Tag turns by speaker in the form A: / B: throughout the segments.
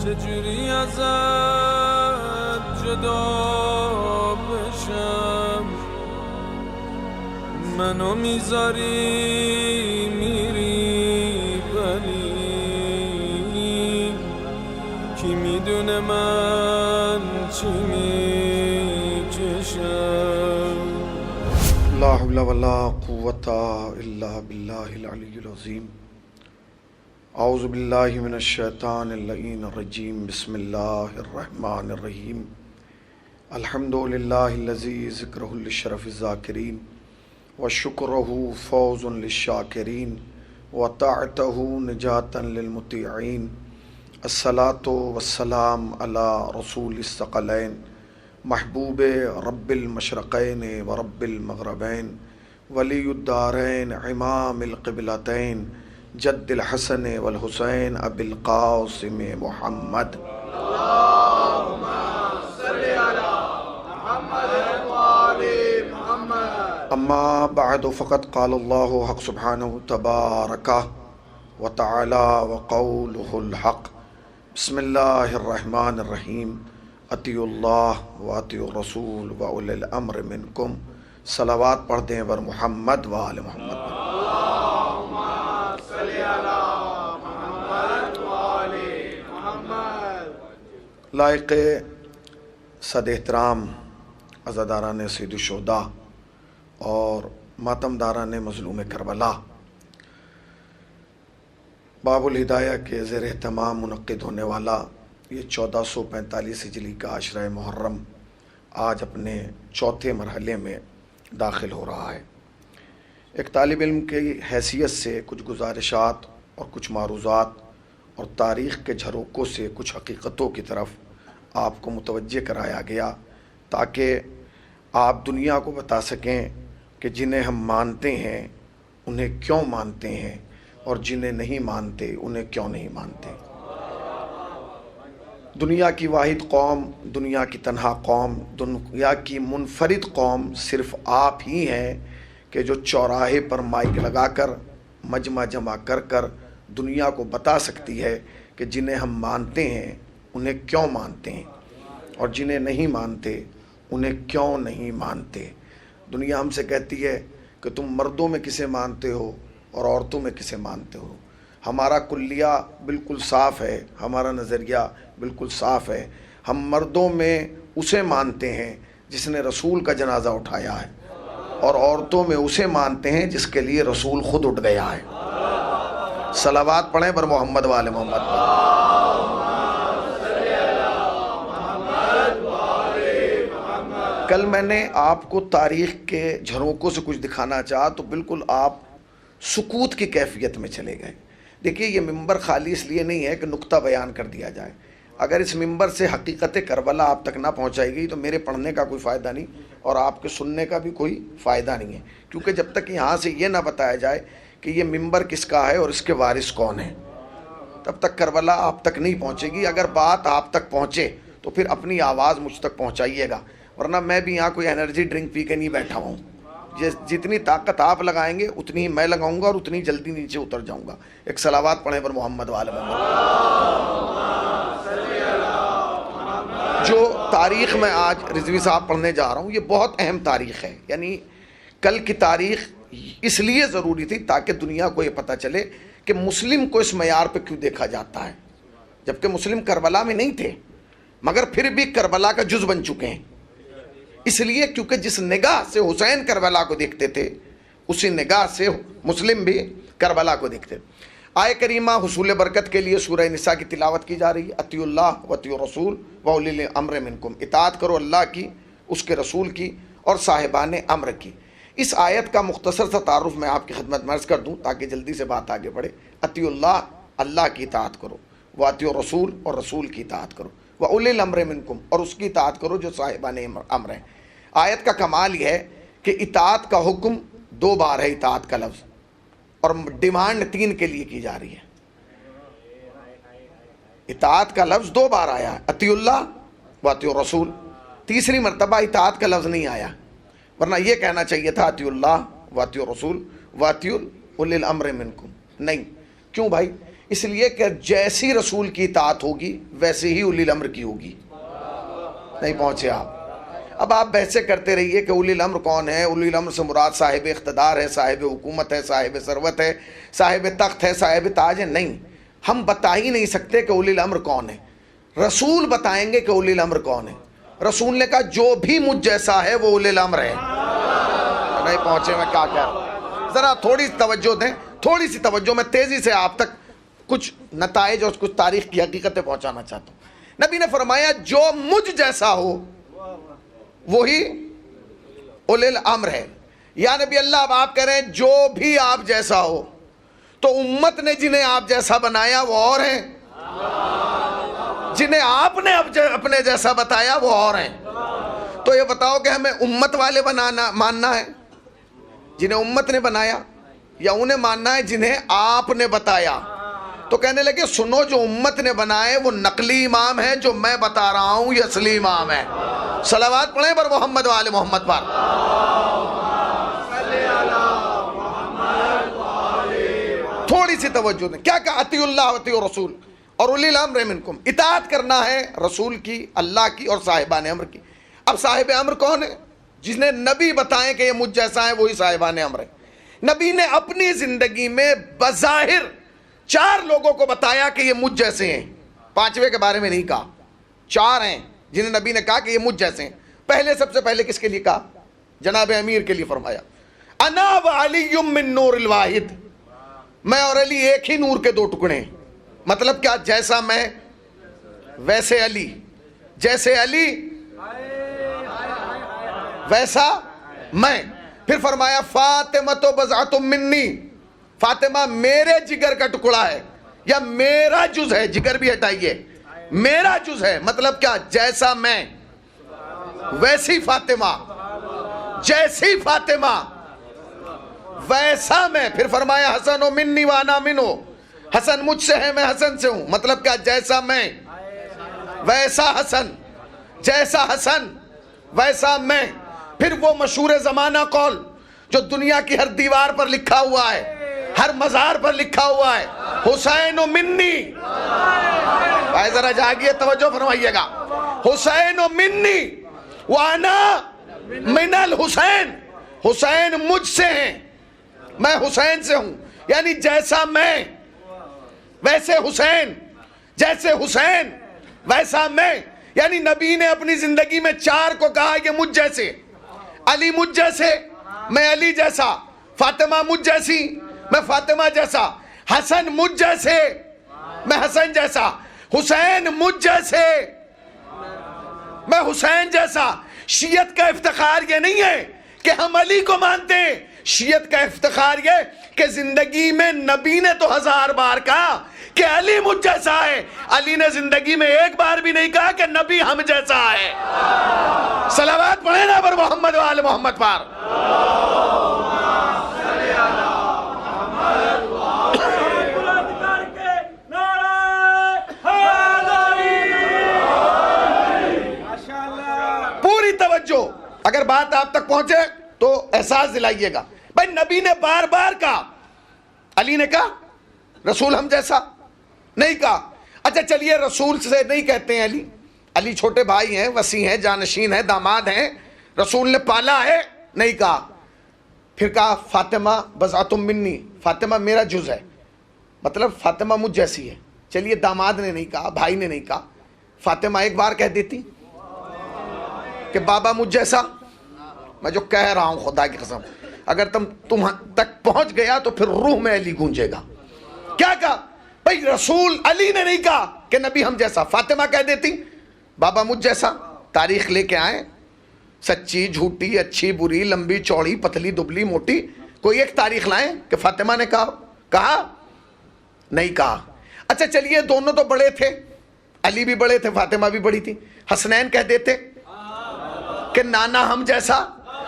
A: چجوری ازت جدا بشم منو میذاری میری ولی کی میدونه من چی میکشم.
B: لا حول ولا قوة الا باللہ العلی العظیم. اعوذ باللہ من الشیطان اللعین الرجیم. بسم اللہ الرحمن الرحیم. الحمد للہ الذی ذکرہ للشرف الذاکرین وشکرہ فوز للشاکرین وطاعتہ نجاة للمطیعین. الصلاۃ والسلام علی رسول الثقلین محبوب رب المشرقین ورب المغربین ولی الدارین امام القبلتین جد الحسن والحسین ابی القاسم محمد.
C: اللہم صلی علی محمد وآل محمد.
B: اما بعد فقد قال اللہ حق سبحانہ تبارکہ وتعالی وقولہ الحق. بسم اللہ الرحمن الرحیم. اطیعوا اللہ واطیعوا الرسول واولی الامر منکم. صلوات پڑھ دیں بر محمد وآل محمد.
C: اللہم صلی علی محمد وآل محمد.
B: لائق صد احترام عزاداران سید الشہداء اور ماتمداران مظلوم کربلا، باب الہدایہ کے زیر اہتمام منعقد ہونے والا یہ 1445 ہجری کا عشرہ محرم آج اپنے چوتھے مرحلے میں داخل ہو رہا ہے. ایک طالب علم کی حیثیت سے کچھ گزارشات اور کچھ معروضات اور تاریخ کے جھروکوں سے کچھ حقیقتوں کی طرف آپ کو متوجہ کرایا گیا تاکہ آپ دنیا کو بتا سکیں کہ جنہیں ہم مانتے ہیں انہیں کیوں مانتے ہیں اور جنہیں نہیں مانتے انہیں کیوں نہیں مانتے. دنیا کی واحد قوم، دنیا کی تنہا قوم، دنیا کی منفرد قوم صرف آپ ہی ہیں کہ جو چوراہے پر مائک لگا کر مجمع جمع کر کر دنیا کو بتا سکتی ہے کہ جنہیں ہم مانتے ہیں انہیں کیوں مانتے ہیں اور جنہیں نہیں مانتے انہیں کیوں نہیں مانتے. دنیا ہم سے کہتی ہے کہ تم مردوں میں کسے مانتے ہو اور عورتوں میں کسے مانتے ہو. ہمارا کلیہ بالکل صاف ہے، ہمارا نظریہ بالکل صاف ہے. ہم مردوں میں اسے مانتے ہیں جس نے رسول کا جنازہ اٹھایا ہے اور عورتوں میں اسے مانتے ہیں جس کے لیے رسول خود اٹھ گیا ہے. صلوات پڑھیں بر محمد والے محمد پر. کل میں نے آپ کو تاریخ کے جھروکوں سے کچھ دکھانا چاہا تو بالکل آپ سکوت کی کیفیت میں چلے گئے. دیکھیے یہ ممبر خالی اس لیے نہیں ہے کہ نقطہ بیان کر دیا جائے. اگر اس ممبر سے حقیقت کربلا آپ تک نہ پہنچائی گئی تو میرے پڑھنے کا کوئی فائدہ نہیں اور آپ کے سننے کا بھی کوئی فائدہ نہیں ہے، کیونکہ جب تک یہاں سے یہ نہ بتایا جائے کہ یہ ممبر کس کا ہے اور اس کے وارث کون ہیں تب تک کربلا آپ تک نہیں پہنچے گی. اگر بات آپ تک پہنچے تو پھر اپنی آواز مجھ تک پہنچائیے گا، ورنہ میں بھی یہاں کوئی انرجی ڈرنک پی کے نہیں بیٹھا ہوں. جتنی طاقت آپ لگائیں گے اتنی ہی میں لگاؤں گا اور اتنی جلدی نیچے اتر جاؤں گا. ایک صلوات پڑھیں پر محمد وآل محمد. جو تاریخ میں آج رضوی صاحب پڑھنے جا رہا ہوں یہ بہت اہم تاریخ ہے. یعنی کل کی تاریخ اس لیے ضروری تھی تاکہ دنیا کو یہ پتہ چلے کہ مسلم کو اس معیار پہ کیوں دیکھا جاتا ہے، جبکہ مسلم کربلا میں نہیں تھے مگر پھر بھی کربلا کا جز بن چکے ہیں. اس لیے کیونکہ جس نگاہ سے حسین کربلا کو دیکھتے تھے اسی نگاہ سے مسلم بھی کربلا کو دیکھتے. آیہ کریمہ حصول برکت کے لیے سورہ نساء کی تلاوت کی جا رہی ہے. اطیعوا اللہ واطیعوا الرسول واولی الامر منکم. اطاعت کرو اللہ کی، اس کے رسول کی اور صاحبان امر کی. اس آیت کا مختصر سا تعارف میں آپ کی خدمت میں عرض کر دوں تاکہ جلدی سے بات آگے بڑھے. اطیعوا اللہ، اللہ کی اطاعت کرو، واطیعوا الرسول اور رسول کی اطاعت کرو، واولی الامر منکم اور اس کی اطاعت کرو جو صاحبان امر ہیں. آیت کا کمال یہ ہے کہ اطاعت کا حکم 2 بار ہے، اطاعت کا لفظ، اور ڈیمانڈ 3 کے لیے کی جا رہی ہے. اطاعت کا لفظ 2 بار آیا، اطیعوا اللہ واطیعوا الرسول. تیسری مرتبہ اطاعت کا لفظ نہیں آیا، ورنہ یہ کہنا چاہیے تھا اطیعوا اللہ واطیعوا الرسول واطیعوا اولی الامر منکم. نہیں، کیوں بھائی؟ اس لیے کہ جیسی رسول کی اطاعت ہوگی ویسے ہی اولی الامر کی ہوگی. نہیں پہنچے آپ. اب آپ بحثیں کرتے رہیے کہ اولی الامر کون ہے. اولی الامر سے مراد صاحب اقتدار ہے, صاحب حکومت ہے, صاحب ثروت ہے, صاحب تخت ہے, صاحب تاج ہے. نہیں, ہم بتا ہی نہیں سکتے کہ اولی الامر کون ہے. رسول بتائیں گے کہ اولی الامر کون ہے. رسول نے کہا جو بھی مجھ جیسا ہے وہ اولی الامر ہے. نہیں پہنچے میں کیا کہہ رہا ہوں. ذرا تھوڑی توجہ دیں, تھوڑی سی توجہ. میں تیزی سے آپ تک کچھ نتائج اور کچھ تاریخ کی حقیقتیں پہنچانا چاہتا ہوں. نبی نے فرمایا جو مجھ جیسا ہو وہی اولی الامر ہے. یا نبی اللہ, اب آپ کہہ رہے ہیں جو بھی آپ جیسا ہو, تو امت نے جنہیں آپ جیسا بنایا وہ اور ہیں, جنہیں آپ نے اپنے جیسا بتایا وہ اور ہیں. تو یہ بتاؤ کہ ہمیں امت والے ماننا ہے جنہیں امت نے بنایا, یا انہیں ماننا ہے جنہیں آپ نے بتایا؟ تو کہنے لگے سنو, جو امت نے بنائے وہ نقلی امام ہے, جو میں بتا رہا ہوں یہ اصلی امام ہے. صلوات پڑھیں پر محمد وآل محمد پر. تھوڑی سی توجہ دیں. کیا کہا؟ اطیعوا اللہ واطیعوا الرسول اور اولی الامر منکم. اطاعت کرنا ہے رسول کی, اللہ کی اور صاحبان امر کی. اب صاحب امر کون ہے؟ جس نے نبی بتائیں کہ یہ مجھ جیسا ہے وہی صاحبان امر ہے. نبی نے اپنی زندگی میں بظاہر 4 لوگوں کو بتایا کہ یہ مجھ جیسے ہیں. 5ویں کے بارے میں نہیں کہا. 4 ہیں جنہیں نبی نے کہا کہ یہ مجھ جیسے ہیں. پہلے سب سے پہلے کس کے لیے کہا؟ جناب امیر کے لیے فرمایا انا وعلی من نور الواحد. میں اور علی ایک ہی نور کے 2 ٹکڑے ہیں. مطلب کیا؟ جیسا میں ویسے علی, جیسے علی ویسا میں. پھر فرمایا فاطمہ تو بضعۃ منی. فاطمہ میرے جگر کا ٹکڑا ہے یا میرا جز ہے. جگر بھی ہٹائیے, میرا جز ہے. مطلب کیا؟ جیسا میں ویسی فاطمہ, جیسی فاطمہ ویسا میں. پھر فرمایا حسن و منی وانا منو. حسن مجھ سے ہے, میں حسن سے ہوں. مطلب کیا؟ جیسا میں ویسا حسن, جیسا حسن ویسا میں. پھر وہ مشہور زمانہ قول جو دنیا کی ہر دیوار پر لکھا ہوا ہے, ہر مزار پر لکھا ہوا ہے, حسین و منی. بھائی ذرا جاگیے, توجہ فرمائیے گا. حسین و منی وانا من الحسین. حسین مجھ سے ہیں, میں حسین سے ہوں. یعنی جیسا میں ویسے حسین, جیسے حسین ویسا میں. یعنی نبی نے اپنی زندگی میں 4 کو کہا کہ مجھ جیسے. علی مجھ جیسے, میں علی جیسا. فاطمہ مجھ جیسی, میں فاطمہ جیسا. حسن مجھ جیسے, میں حسن جیسا. حسین مجھ جیسے, میں حسین جیسا. شیعت کا افتخار یہ نہیں ہے کہ ہم علی کو مانتے ہیں. شیعت کا افتخار یہ کہ زندگی میں نبی نے تو 1000 بار کہا کہ علی مجھ جیسا ہے. علی نے زندگی میں 1 بار بھی نہیں کہا کہ نبی ہم جیسا ہے. صلوات پڑھیں نا پر محمد وآل محمد پر. پوری توجہ, اگر بات آپ تک پہنچے تو احساس دلائیے گا. بھائی نبی نے بار بار کہا, علی نے کہا رسول ہم جیسا نہیں کہا. اچھا چلیے رسول سے نہیں کہتے ہیں علی چھوٹے بھائی ہیں, وسیع ہیں, جانشین ہیں, داماد ہیں, رسول نے پالا ہے, نہیں کہا. پھر کہا فاطمہ بضعۃ منی, فاطمہ میرا جز ہے. مطلب فاطمہ مجھ جیسی ہے. چلیے داماد نے نہیں کہا, بھائی نے نہیں کہا. فاطمہ ایک بار کہہ دیتی کہ بابا مجھ جیسا. میں جو کہہ رہا ہوں خدا کی قسم, اگر تم تک پہنچ گیا تو پھر روح میں علی گونجے گا. کیا کہا بھائی؟ رسول علی نے نہیں کہا کہ نبی ہم جیسا. فاطمہ کہہ دیتی بابا مجھ جیسا. تاریخ لے کے آئیں, سچی جھوٹی, اچھی بری, لمبی چوڑی, پتلی دبلی موٹی, کوئی ایک تاریخ لائیں کہ فاطمہ نے کہا نہیں کہا. اچھا چلیے دونوں تو بڑے تھے, علی بھی بڑے تھے, فاطمہ بھی بڑی تھی. حسنین کہہ دیتے کہ نانا ہم جیسا,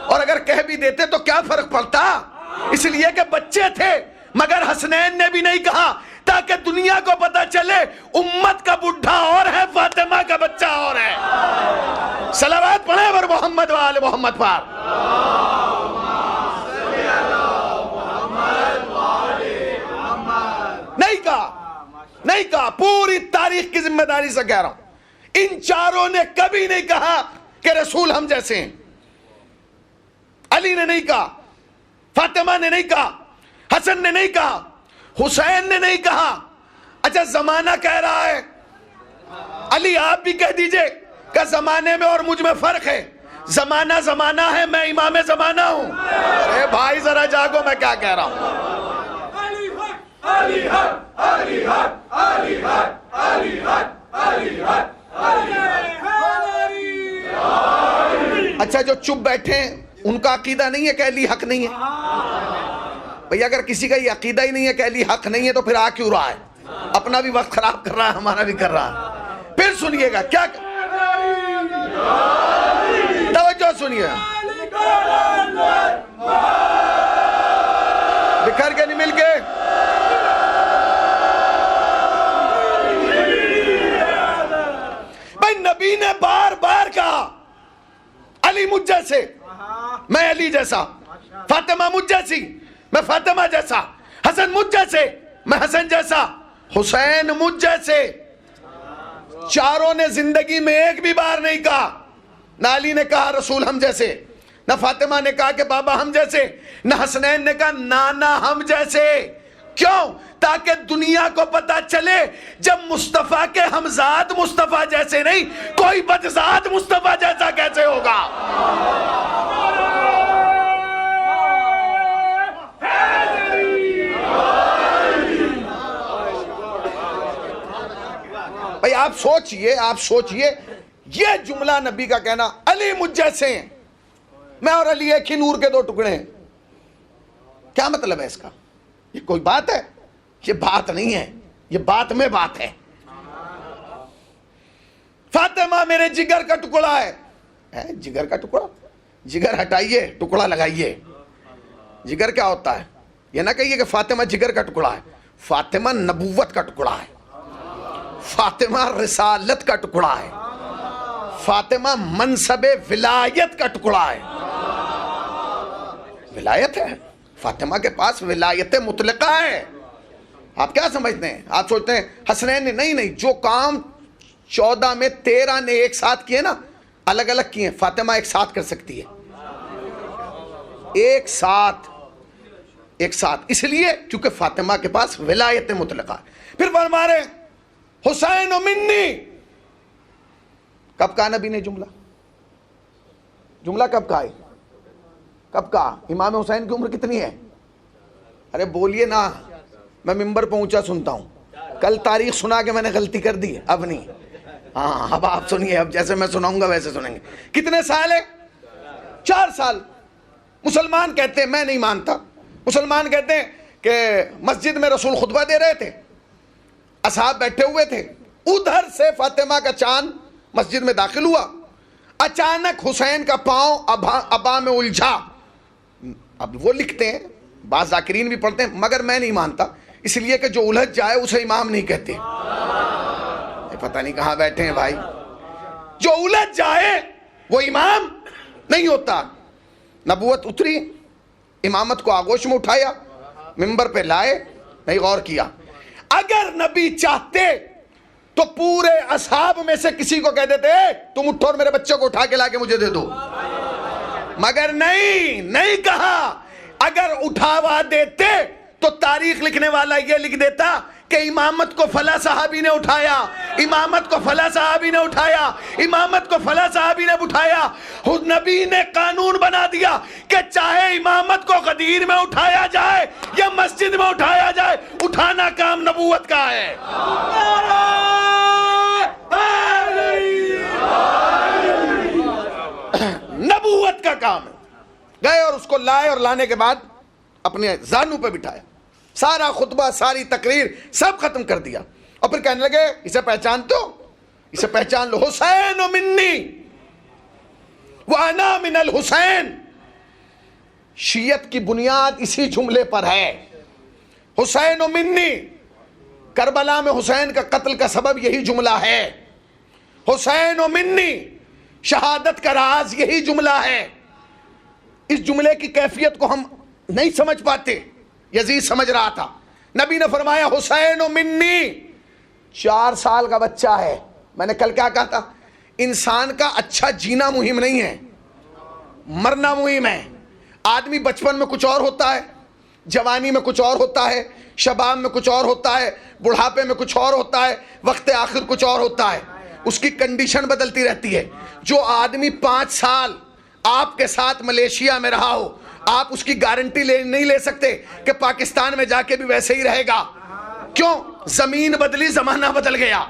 B: اور اگر کہہ بھی دیتے تو کیا فرق پڑتا, اس لیے کہ بچے تھے. مگر حسنین نے بھی نہیں کہا تاکہ دنیا کو پتا چلے امت کا بڈھا اور ہے, فاطمہ کا بچہ اور ہے. صلوات پڑھیں پر محمد وآل محمد پر. نہیں کہا. تاریخ کی ذمہ داری سے کہہ رہا ہوں، ان چاروں نے کبھی نہیں کہا کہ رسول ہم جیسے ہیں. علی نے نہیں کہا، فاطمہ نے نہیں کہا، حسن نے نہیں کہا، حسین نے نہیں کہا. اچھا زمانہ کہہ رہا ہے. علی آپ بھی کہہ دیجئے کہ زمانے میں اور مجھ میں فرق ہے. زمانہ زمانہ ہے، میں امام زمانہ ہوں. ارے بھائی ذرا جاگو، میں کیا کہہ رہا ہوں. اچھا جو چپ بیٹھے ہیں ان کا عقیدہ نہیں ہے کہ علی حق نہیں ہے؟ بھئی اگر کسی کا یہ عقیدہ ہی نہیں ہے کہ علی حق نہیں ہے تو پھر آ کیوں رہا ہے؟ اپنا بھی وقت خراب کر رہا ہے، ہمارا بھی کر رہا ہے. پھر سنیے گا کیا، توجہ سنیے، بکھر کے نہیں مل کے. بھائی نبی نے بار بار کہا علی مجھ جیسے، میں علی جیسا، فاطمہ مجھ جیسی، میں فاطمہ جیسا، حسن مجھ جیسے، میں حسن جیسا، حسین مجھ جیسے. چاروں نے زندگی میں ایک بھی بار نہیں کہا. نہ علی نے کہا رسول ہم جیسے، نہ فاطمہ نے کہا کہ بابا ہم جیسے، نہ حسنین نے کہا نانا ہم جیسے. کیوں؟ تاکہ دنیا کو پتا چلے جب مصطفیٰ کے ہمزاد مصطفیٰ جیسے نہیں، کوئی بدذات مصطفیٰ جیسا کیسے ہوگا؟ بھئی آپ سوچئے یہ جملہ نبی کا کہنا علی مجھ جیسے ہیں، میں اور علی ایک ہی نور کے دو ٹکڑے ہیں، کیا مطلب ہے اس کا؟ یہ کوئی بات ہے؟ یہ بات نہیں ہے، یہ بات میں بات ہے. فاطمہ میرے جگر کا ٹکڑا ہے. جگر کا ٹکڑا؟ جگر ہٹائیے، ٹکڑا لگائیے. جگر کیا ہوتا ہے؟ یہ نہ کہیے کہ فاطمہ جگر کا ٹکڑا ہے. فاطمہ نبوت کا ٹکڑا ہے، فاطمہ رسالت کا ٹکڑا ہے، فاطمہ منصب ولایت کا ٹکڑا ہے. ولایت ہے فاطمہ کے پاس، ولایت مطلقہ ہے. آپ کیا سمجھتے ہیں؟ آپ سوچتے ہیں حسنین نے نہیں، جو کام 14 میں 13 نے ایک ساتھ کیے نا، الگ الگ کیے، فاطمہ ایک ساتھ کر سکتی ہے. ایک ساتھ، اس لیے کیونکہ فاطمہ کے پاس ولایت مطلقہ ہے. پھر فرما رہے حسین منی. کب کہا نبی نے جملہ کب کہا ہے؟ کب کہا؟ امام حسین کی عمر کتنی ہے؟ ارے بولیے نا، میں ممبر پہنچا سنتا ہوں. کل تاریخ سنا کے میں نے غلطی کر دی، اب نہیں. ہاں اب آپ سنیے، اب جیسے میں سناؤں گا ویسے سنیں گے. کتنے سال ہے؟ 4 سال. مسلمان کہتے ہیں، میں نہیں مانتا، مسلمان کہتے ہیں کہ مسجد میں رسول خطبہ دے رہے تھے، اصحاب بیٹھے ہوئے تھے، ادھر سے فاطمہ کا چاند مسجد میں داخل ہوا، اچانک حسین کا پاؤں ابا میں الجھا. اب وہ لکھتے ہیں، بعض ذاکرین بھی پڑھتے ہیں، مگر میں نہیں مانتا، اس لیے کہ جو الجھ جائے اسے امام نہیں کہتے. پتہ نہیں کہاں بیٹھے ہیں بھائی. جو الجھ جائے وہ امام نہیں ہوتا. نبوت اتری، امامت کو آغوش میں اٹھایا، منبر پہ لائے، نہیں غور کیا. اگر نبی چاہتے تو پورے اصحاب میں سے کسی کو کہہ دیتے تم اٹھو اور میرے بچے کو اٹھا کے لا کے مجھے دے دو، مگر نہیں کہا. اگر اٹھاوا دیتے تو تاریخ لکھنے والا یہ لکھ دیتا کہ امامت کو فلاں صحابی نے اٹھایا، امامت کو فلاں صحابی نے اٹھایا، امامت کو فلاں صحابی نے اٹھایا. نبی نے قانون بنا دیا کہ چاہے امامت کو غدیر میں اٹھایا جائے یا مسجد میں اٹھایا جائے، اٹھانا کام نبوت کا ہے. نبوت کا کام ہے. گئے اور اس کو لائے، اور لانے کے بعد اپنے زانوں پہ بٹھایا، سارا خطبہ، ساری تقریر سب ختم کر دیا، اور پھر کہنے لگے اسے پہچانتے ہو؟ اسے پہچان لو، حسین منی وانا من الحسین. شیعت کی بنیاد اسی جملے پر ہے، حسین منی. کربلا میں حسین کا قتل کا سبب یہی جملہ ہے، حسین منی. شہادت کا راز یہی جملہ ہے. اس جملے کی کیفیت کو ہم نہیں سمجھ پاتے، یزید سمجھ رہا تھا. نبی نے فرمایا حسین منی، 4 سال کا بچہ ہے. میں نے کل کیا کہا تھا؟ انسان کا اچھا جینا مہم نہیں ہے، مرنا مہم ہے. آدمی بچپن میں کچھ اور ہوتا ہے، جوانی میں کچھ اور ہوتا ہے، شباب میں کچھ اور ہوتا ہے، بڑھاپے میں کچھ اور ہوتا ہے، وقت آخر کچھ اور ہوتا ہے. اس کی کنڈیشن بدلتی رہتی ہے. جو آدمی 5 سال آپ کے ساتھ ملیشیا میں رہا ہو، آپ اس کی گارنٹی نہیں لے سکتے کہ پاکستان میں جا کے بھی ویسے ہی رہے گا. کیوں؟ زمین بدلی، زمانہ بدل گیا،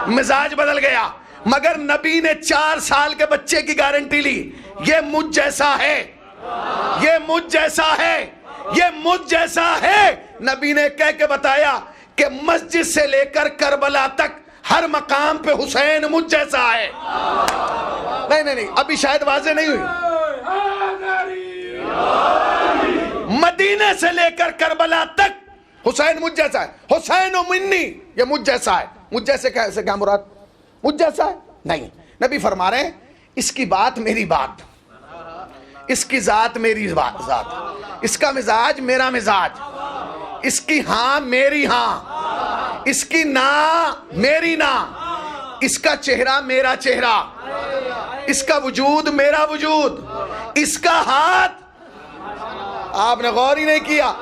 B: مزاج بدل گیا. مگر نبی نے 4 سال کے بچے کی گارنٹی لی. یہ مجھ جیسا ہے، یہ مجھ جیسا ہے، یہ مجھ جیسا ہے. نبی نے کہہ کے بتایا کہ مسجد سے لے کر کربلا تک ہر مقام پہ حسین مجھ جیسا ہے. نہیں ابھی شاید واضح نہیں ہوئی. مدینے سے لے کر کربلا تک حسین مجھ جیسا ہے. حسین و منی، یہ مجھ جیسا ہے. مجھ جیسے کیا مراد؟ مجھ جیسا ہے نہیں. نبی فرما رہے ہیں اس کی بات میری بات، اس کی ذات میری ذات، اس کا مزاج میرا مزاج، اس کی ہاں میری ہاں، اس کی نا میری نا، اس کا چہرہ میرا چہرہ، اس کا وجود میرا وجود، اس کا ہاتھ. آپ نے غور ہی نہیں کیا،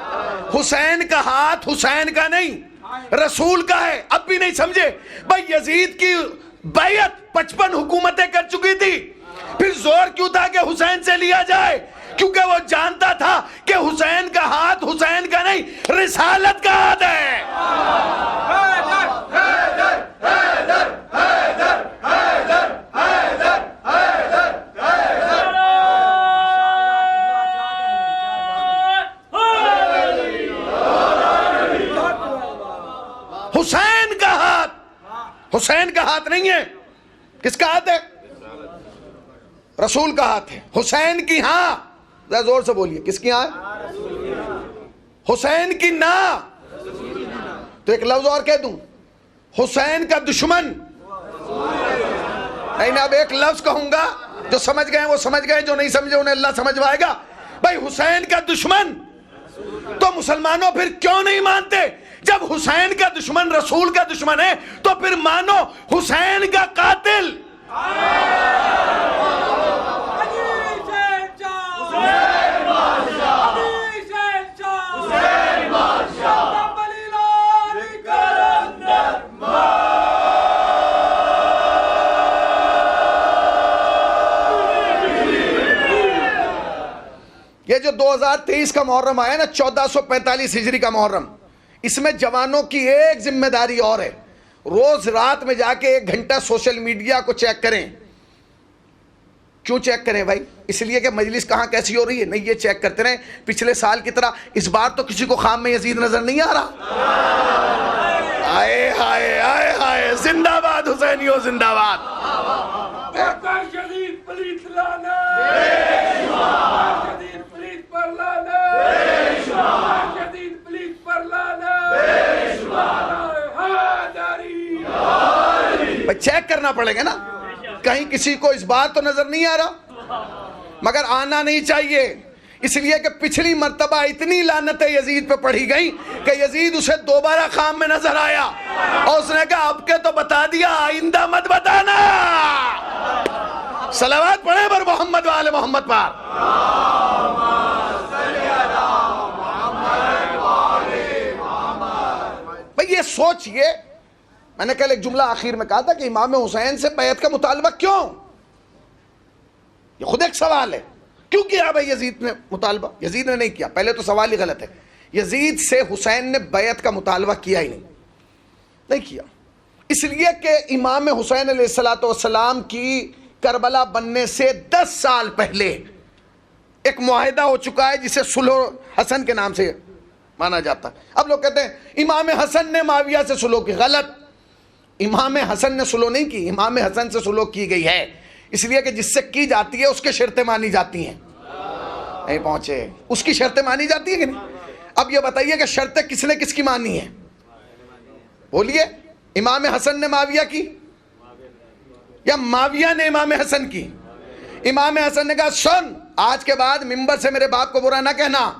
B: حسین کا ہاتھ حسین کا نہیں، رسول کا ہے. اب بھی نہیں سمجھے؟ بھائی یزید کی بیعت 55 حکومتیں کر چکی تھی، پھر زور کیوں تھا کہ حسین سے لیا جائے؟ کیونکہ وہ جانتا تھا کہ حسین کا ہاتھ حسین کا نہیں، رسالت کا ہاتھ ہے. حسین کا ہاتھ، حسین کا ہاتھ نہیں ہے. کس کا ہاتھ ہے؟ رسول کا ہاتھ ہے. حسین کی ہاں، ذرا زور سے بولیے، کس کی ہاں؟ حسین کی نا. تو ایک لفظ اور کہہ دوں، حسین کا دشمن. نہیں اب ایک لفظ کہوں گا، جو سمجھ گئے وہ سمجھ گئے، جو نہیں سمجھے انہیں اللہ سمجھوائے گا. بھائی حسین کا دشمن تو مسلمانوں پھر کیوں نہیں مانتے؟ جب حسین کا دشمن رسول کا دشمن ہے تو پھر مانو حسین کا قاتل. یہ جو 2023 کا محرم آیا نا، 1445 ہجری کا محرم، اس میں جوانوں کی ایک ذمہ داری اور ہے. روز رات میں جا کے 1 گھنٹہ سوشل میڈیا کو چیک کریں. کیوں چیک کریں بھائی؟ اس لیے کہ مجلس کہاں کیسی ہو رہی ہے. نہیں، یہ چیک کرتے رہیں. پچھلے سال کی طرح اس بار تو کسی کو خام میں یزید نظر نہیں آ رہا. آئے ہائے آئے ہائے، زندہ باد حسینیوں، زندہ باد. چیک کرنا پڑے گا نا، کہیں کسی کو اس بار تو نظر نہیں آ رہا. مگر آنا نہیں چاہیے، اس لیے کہ پچھلی مرتبہ اتنی لعنتیں یزید پہ پڑھی گئی کہ یزید اسے دوبارہ خام میں نظر آیا اور اس نے کہا اب کے تو بتا دیا، آئندہ مت بتانا. صلوات پڑھیں پر محمد وآل محمد پر. بھئی یہ سوچئے، میں نے کل ایک جملہ آخر میں کہا تھا کہ امام حسین سے بیعت کا مطالبہ کیوں؟ یہ خود ایک سوال ہے. کیوں کیا بھائی یزید نے مطالبہ؟ یزید نے نہیں کیا، پہلے تو سوال ہی غلط ہے. یزید سے حسین نے بیعت کا مطالبہ کیا ہی نہیں کیا. اس لیے کہ امام حسین علیہ السلام کی کربلا بننے سے 10 سال پہلے ایک معاہدہ ہو چکا ہے جسے صلح حسن کے نام سے مانا جاتا ہے. اب لوگ کہتے ہیں امام حسن نے معاویہ سے صلح کی. غلط. امام حسن نے صلح نہیں کی، امام حسن سے صلح کی گئی ہے. اس لیے کہ جس سے کی جاتی ہے اس کے شرطیں مانی جاتی ہیں. نہیں پہنچے، اس کی شرطیں مانی جاتی ہیں کہ نہیں؟ اب یہ بتائیے کہ شرطیں کس نے کس کی مانی ہیں؟ بولیے. امام حسن نے معاویہ کی یا معاویہ نے امام حسن کی؟ امام حسن نے کہا سن، آج کے بعد ممبر سے میرے باپ کو برا نہ کہنا.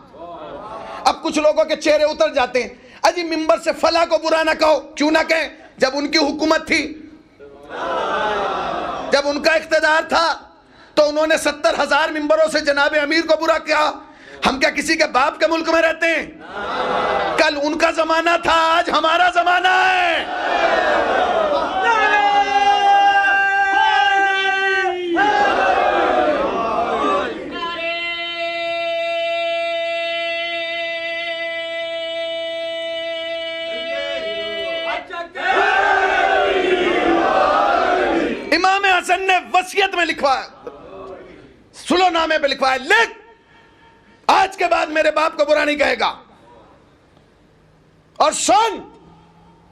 B: اب کچھ لوگوں کے چہرے اتر جاتے ہیں، اجی ممبر سے فلاں کو برا نہ کہو. کیوں نہ کہیں؟ جب ان کی حکومت تھی، جب ان کا اقتدار تھا تو انہوں نے 70,000 ممبروں سے جناب امیر کو برا کیا. ہم کیا کسی کے باپ کے ملک میں رہتے ہیں؟ کل ان کا زمانہ تھا، آج ہمارا زمانہ ہے. امام حسن نے وصیت میں لکھوا ہے، سلو نامے پہ لکھوا ہے، لکھ آج کے بعد میرے باپ کو برا نہیں کہے گا. اور سن،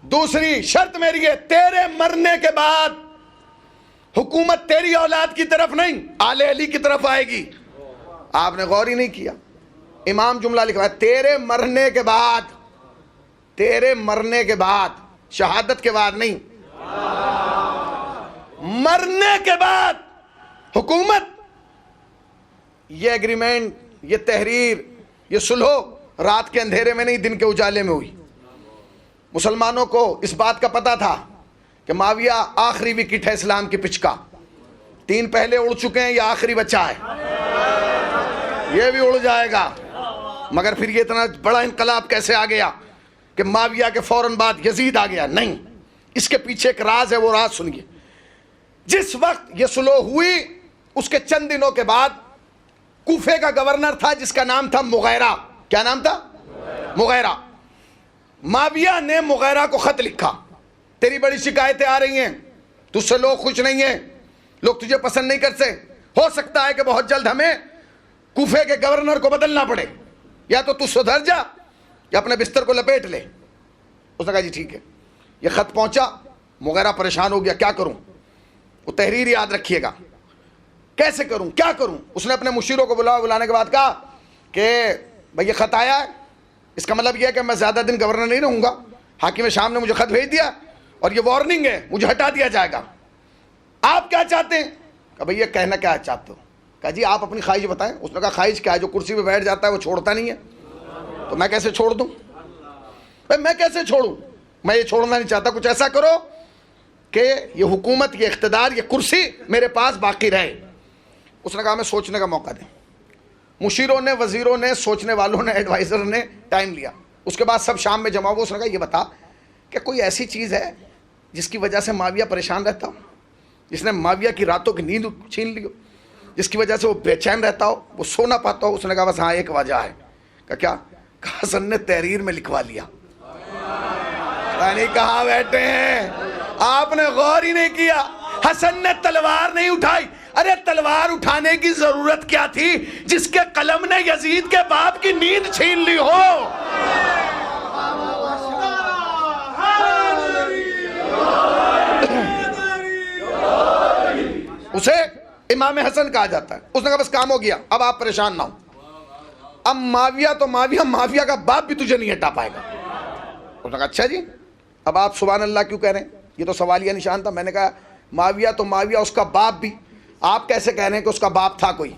B: دوسری شرط میری ہے، تیرے مرنے کے بعد حکومت تیری اولاد کی طرف نہیں، آل علی کی طرف آئے گی. آپ نے غور ہی نہیں کیا. امام جملہ لکھوا ہے، تیرے مرنے کے بعد، تیرے مرنے کے بعد، شہادت کے بعد نہیں، مرنے کے بعد حکومت. یہ ایگریمنٹ، یہ تحریر، یہ صلح رات کے اندھیرے میں نہیں، دن کے اجالے میں ہوئی. مسلمانوں کو اس بات کا پتا تھا کہ معاویہ آخری وکٹ ہے اسلام کی پچ کا. 3 پہلے اڑ چکے ہیں، یہ آخری بچہ ہے، یہ بھی اڑ جائے گا. مگر پھر یہ اتنا بڑا انقلاب کیسے آ گیا کہ معاویہ کے فوراً بعد یزید آ گیا؟ نہیں، اس کے پیچھے ایک راز ہے، وہ راز سنیے. جس وقت یہ صلح ہوئی اس کے چند دنوں کے بعد کوفے کا گورنر تھا جس کا نام تھا مغیرہ. کیا نام تھا؟ مغیرہ. معاویہ نے مغیرہ کو خط لکھا، تیری بڑی شکایتیں آ رہی ہیں، تجھ سے لوگ خوش نہیں ہیں، لوگ تجھے پسند نہیں کرتے، ہو سکتا ہے کہ بہت جلد ہمیں کوفے کے گورنر کو بدلنا پڑے، یا تو تو سدھر جا یا اپنے بستر کو لپیٹ لے. اس نے کہا جی ٹھیک ہے. یہ خط پہنچا، مغیرہ پریشان ہو گیا، کیا کروں؟ وہ تحریر یاد رکھیے گا، کیسے کروں، کیا کروں؟ اس نے اپنے مشیروں کو بلانے کے بعد کہا کہ بھئی یہ خط آیا ہے، اس کا مطلب یہ ہے کہ میں زیادہ دن گورنر نہیں رہوں گا. حاکم شام نے مجھے خط بھیج دیا اور یہ وارننگ ہے، مجھے ہٹا دیا جائے گا. آپ کیا چاہتے ہیں؟ کہ بھئی یہ کہنا کیا چاہتے ہو؟ کہا جی آپ اپنی خواہش بتائیں. اس نے کہا خواہش کیا ہے؟ جو کرسی پہ بیٹھ جاتا ہے وہ چھوڑتا نہیں ہے، تو میں کیسے چھوڑ دوں؟ میں کیسے چھوڑوں؟ میں یہ چھوڑنا نہیں چاہتا، کچھ ایسا کرو کہ یہ حکومت، یہ اقتدار، یہ کرسی میرے پاس باقی رہے. اس نے کہا میں سوچنے کا موقع دیں. مشیروں نے، وزیروں نے، سوچنے والوں نے، ایڈوائزر نے ٹائم لیا. اس کے بعد سب شام میں جمع ہو. اس نے کہا یہ بتا کہ کوئی ایسی چیز ہے جس کی وجہ سے معاویہ پریشان رہتا ہو، جس نے معاویہ کی راتوں کی نیند چھین لی ہو، جس کی وجہ سے وہ بے چین رہتا ہو، وہ سو نہ پاتا ہو. اس نے کہا بس ہاں ایک وجہ ہے. کہا کیا؟ کہا حسن نے تحریر میں لکھوا لیا. یعنی کہاں بیٹھے ہیں؟ آپ نے غور ہی نہیں کیا. حسن نے تلوار نہیں اٹھائی. ارے تلوار اٹھانے کی ضرورت کیا تھی جس کے قلم نے یزید کے باپ کی نیند چھین لی ہو؟ اسے امام حسن کہا جاتا ہے. اس نے کہا بس کام ہو گیا، اب آپ پریشان نہ ہو. اب معاویہ تو معاویہ کا باپ بھی تجھے نہیں ہٹا پائے گا. اس نے کہا اچھا جی، اب آپ سبحان اللہ کیوں کہہ رہے ہیں؟ یہ تو سوالیہ نشان تھا. میں نے کہا معاویہ تو معاویہ، اس کا باپ بھی. آپ کیسے کہہ رہے ہیں کہ اس کا باپ تھا کوئی؟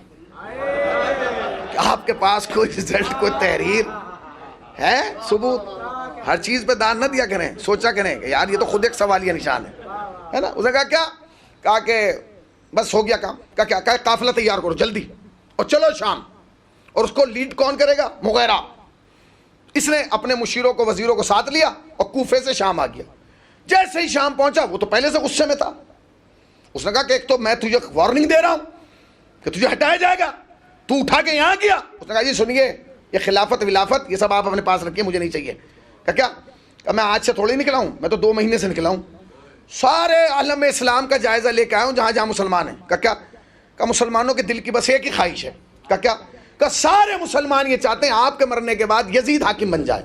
B: کہ آپ کے پاس کوئی رزلٹ، کوئی تحریر ہے، ثبوت؟ ہر چیز پہ دان نہ دیا کریں، سوچا کریں کہ یار یہ تو خود ایک سوالیہ نشان ہے نا. اس نے کہا کیا؟ کہا کہ بس ہو گیا کام. کہا کیا؟ کہا قافلہ تیار کرو جلدی اور چلو شام. اور اس کو لیڈ کون کرے گا؟ مغیرہ. اس نے اپنے مشیروں کو، وزیروں کو ساتھ لیا اور کوفے سے شام آ گیا. جیسے ہی شام پہنچا، وہ تو پہلے سے غصے میں تھا. اس نے کہا کہ ایک تو میں تجھے وارننگ دے رہا ہوں کہ تجھے ہٹایا جائے گا، تو اٹھا کے یہاں کیا. اس نے کہا جی سنیے، یہ خلافت ولافت یہ سب آپ اپنے پاس رکھیے، مجھے نہیں چاہیے. کہا کیا؟ کہ میں آج سے تھوڑی نکلا ہوں، میں تو 2 مہینے سے نکلا ہوں. سارے عالم اسلام کا جائزہ لے کے آیا ہوں جہاں جہاں مسلمان ہیں. کہا کیا؟ کہ مسلمانوں کے دل کی بس ایک ہی خواہش ہے. کہا کیا؟ کہ سارے مسلمان یہ چاہتے ہیں آپ کے مرنے کے بعد یزید حاکم بن جائے.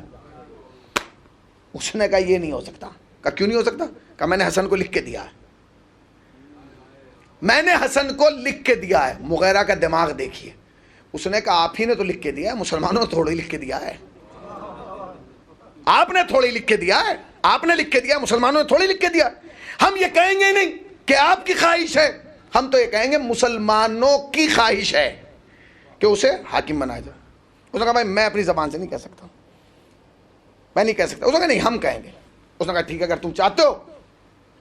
B: اس نے کہا یہ نہیں ہو سکتا. کہا کیوں نہیں ہو سکتا؟ کہا میں نے حسن کو لکھ کے دیا ہے، میں نے حسن کو لکھ کے دیا ہے. مغیرہ کا دماغ دیکھیے. اس نے کہا آپ ہی نے تو لکھ کے دیا ہے، مسلمانوں نے تھوڑی لکھ کے دیا ہے. آپ نے تھوڑی لکھ کے دیا ہے، آپ نے لکھ کے دیا، مسلمانوں نے تھوڑی لکھ کے دیا. ہم یہ کہیں گے نہیں کہ آپ کی خواہش ہے، ہم تو یہ کہیں گے مسلمانوں کی خواہش ہے کہ اسے حاکم بنایا جائے. اس نے کہا بھائی میں اپنی زبان سے نہیں کہہ سکتا، میں نہیں کہہ سکتا. اس نے کہا نہیں ہم کہیں گے. اس نے کہا ٹھیک ہے، اگر تم چاہتے ہو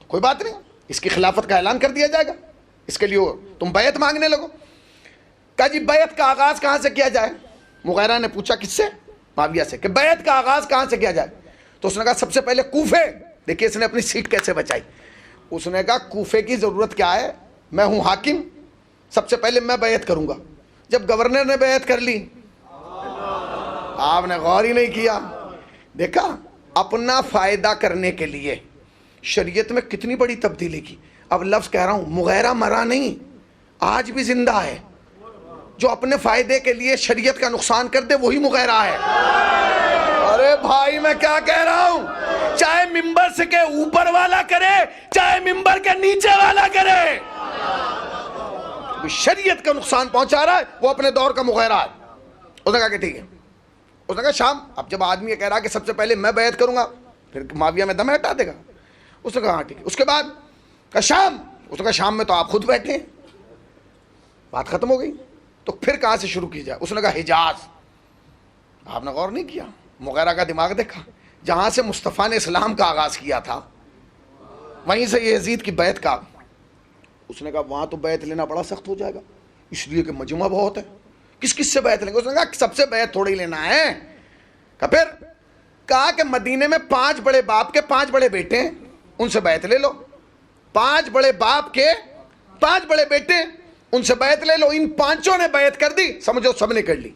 B: کوئی بات نہیں، اس کی خلافت کا اعلان کر دیا جائے گا، اس کے لیے تم بیعت مانگنے لگو۔ کہا جی بیعت کا آغاز کہاں سے کیا جائے؟ مغیرہ نے پوچھا کس سے؟ معاویہ سے، کہ بیعت کا آغاز کہاں سے کیا جائے؟ تو اس نے کہا سب سے پہلے کوفے۔ دیکھیے اس نے اپنی سیٹ کیسے بچائی۔ اس نے کہا کوفے کی ضرورت کیا ہے، میں ہوں حاکم، سب سے پہلے میں بیعت کروں گا۔ جب گورنر نے بیعت کر لی، آپ نے غور ہی نہیں کیا۔ دیکھا اپنا فائدہ کرنے کے لیے شریعت میں کتنی بڑی تبدیلی کی۔ اب لفظ کہہ رہا ہوں، مغیرہ مرا نہیں، آج بھی زندہ ہے۔ جو اپنے فائدے کے لیے شریعت کا نقصان کر دے وہی مغیرہ ہے۔ ارے بھائی میں کیا کہہ رہا ہوں، چاہے ممبر سے کے اوپر والا کرے چاہے ممبر کے نیچے والا کرے، شریعت کا نقصان پہنچا رہا ہے وہ اپنے دور کا مغیرہ ہے۔ اس نے کہا کہ ٹھیک ہے۔ اس نے کہا شام، اب جب آدمی یہ کہہ رہا کہ سب سے پہلے میں بیعت کروں گا پھر معاویہ میں دم ہٹا دے گا۔ اس نے کہا ہاں ٹھیک ہے۔ اس کے بعد کہا شام، اس نے کہا شام میں تو آپ خود بیٹھے ہیں، بات ختم ہو گئی، تو پھر کہاں سے شروع کی جائے؟ اس نے کہا حجاز۔ آپ نے غور نہیں کیا، مغیرہ کا دماغ دیکھا، جہاں سے مصطفیٰ نے اسلام کا آغاز کیا تھا وہیں سے یزید کی بیعت کا۔ اس نے کہا وہاں تو بیعت لینا بڑا سخت ہو جائے گا، اس لیے کہ مجمع بہت ہے، کس کس سے بیعت لیں گے؟ اس نے کہا سب سے بیعت تھوڑی لینا ہے۔ پھر کہا کہ مدینے میں 5 بڑے باپ کے 5 بڑے بیٹے ہیں، ان سے بیعت لے لو۔ 5 بڑے باپ کے 5 بڑے بیٹے، ان سے بیعت لے لو۔ ان 5 نے بیعت کر دی، سمجھو سب نے کر لی۔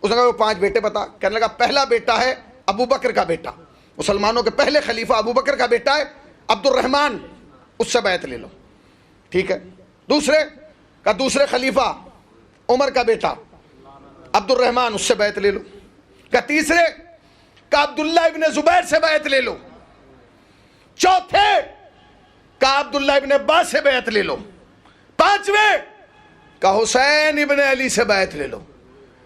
B: اس نے کہا وہ 5 بیٹے بتا۔ کہنے لگا پہلا بیٹا ہے ابو بکر کا بیٹا، مسلمانوں کے پہلے خلیفہ ابو بکر کا بیٹا ہے عبد الرحمن، اس سے بیعت لے لو، ٹھیک ہے۔ دوسرے خلیفہ عمر کا بیٹا عبد الرحمن، اس سے بیعت لے لو۔ تیسرے عبداللہ ابن زبیر سے بیعت لے لو۔ چوتھے عبداللہ ابن عباس سے بیعت لے لو۔ 5ویں حسین ابن علی سے بیعت لے لو۔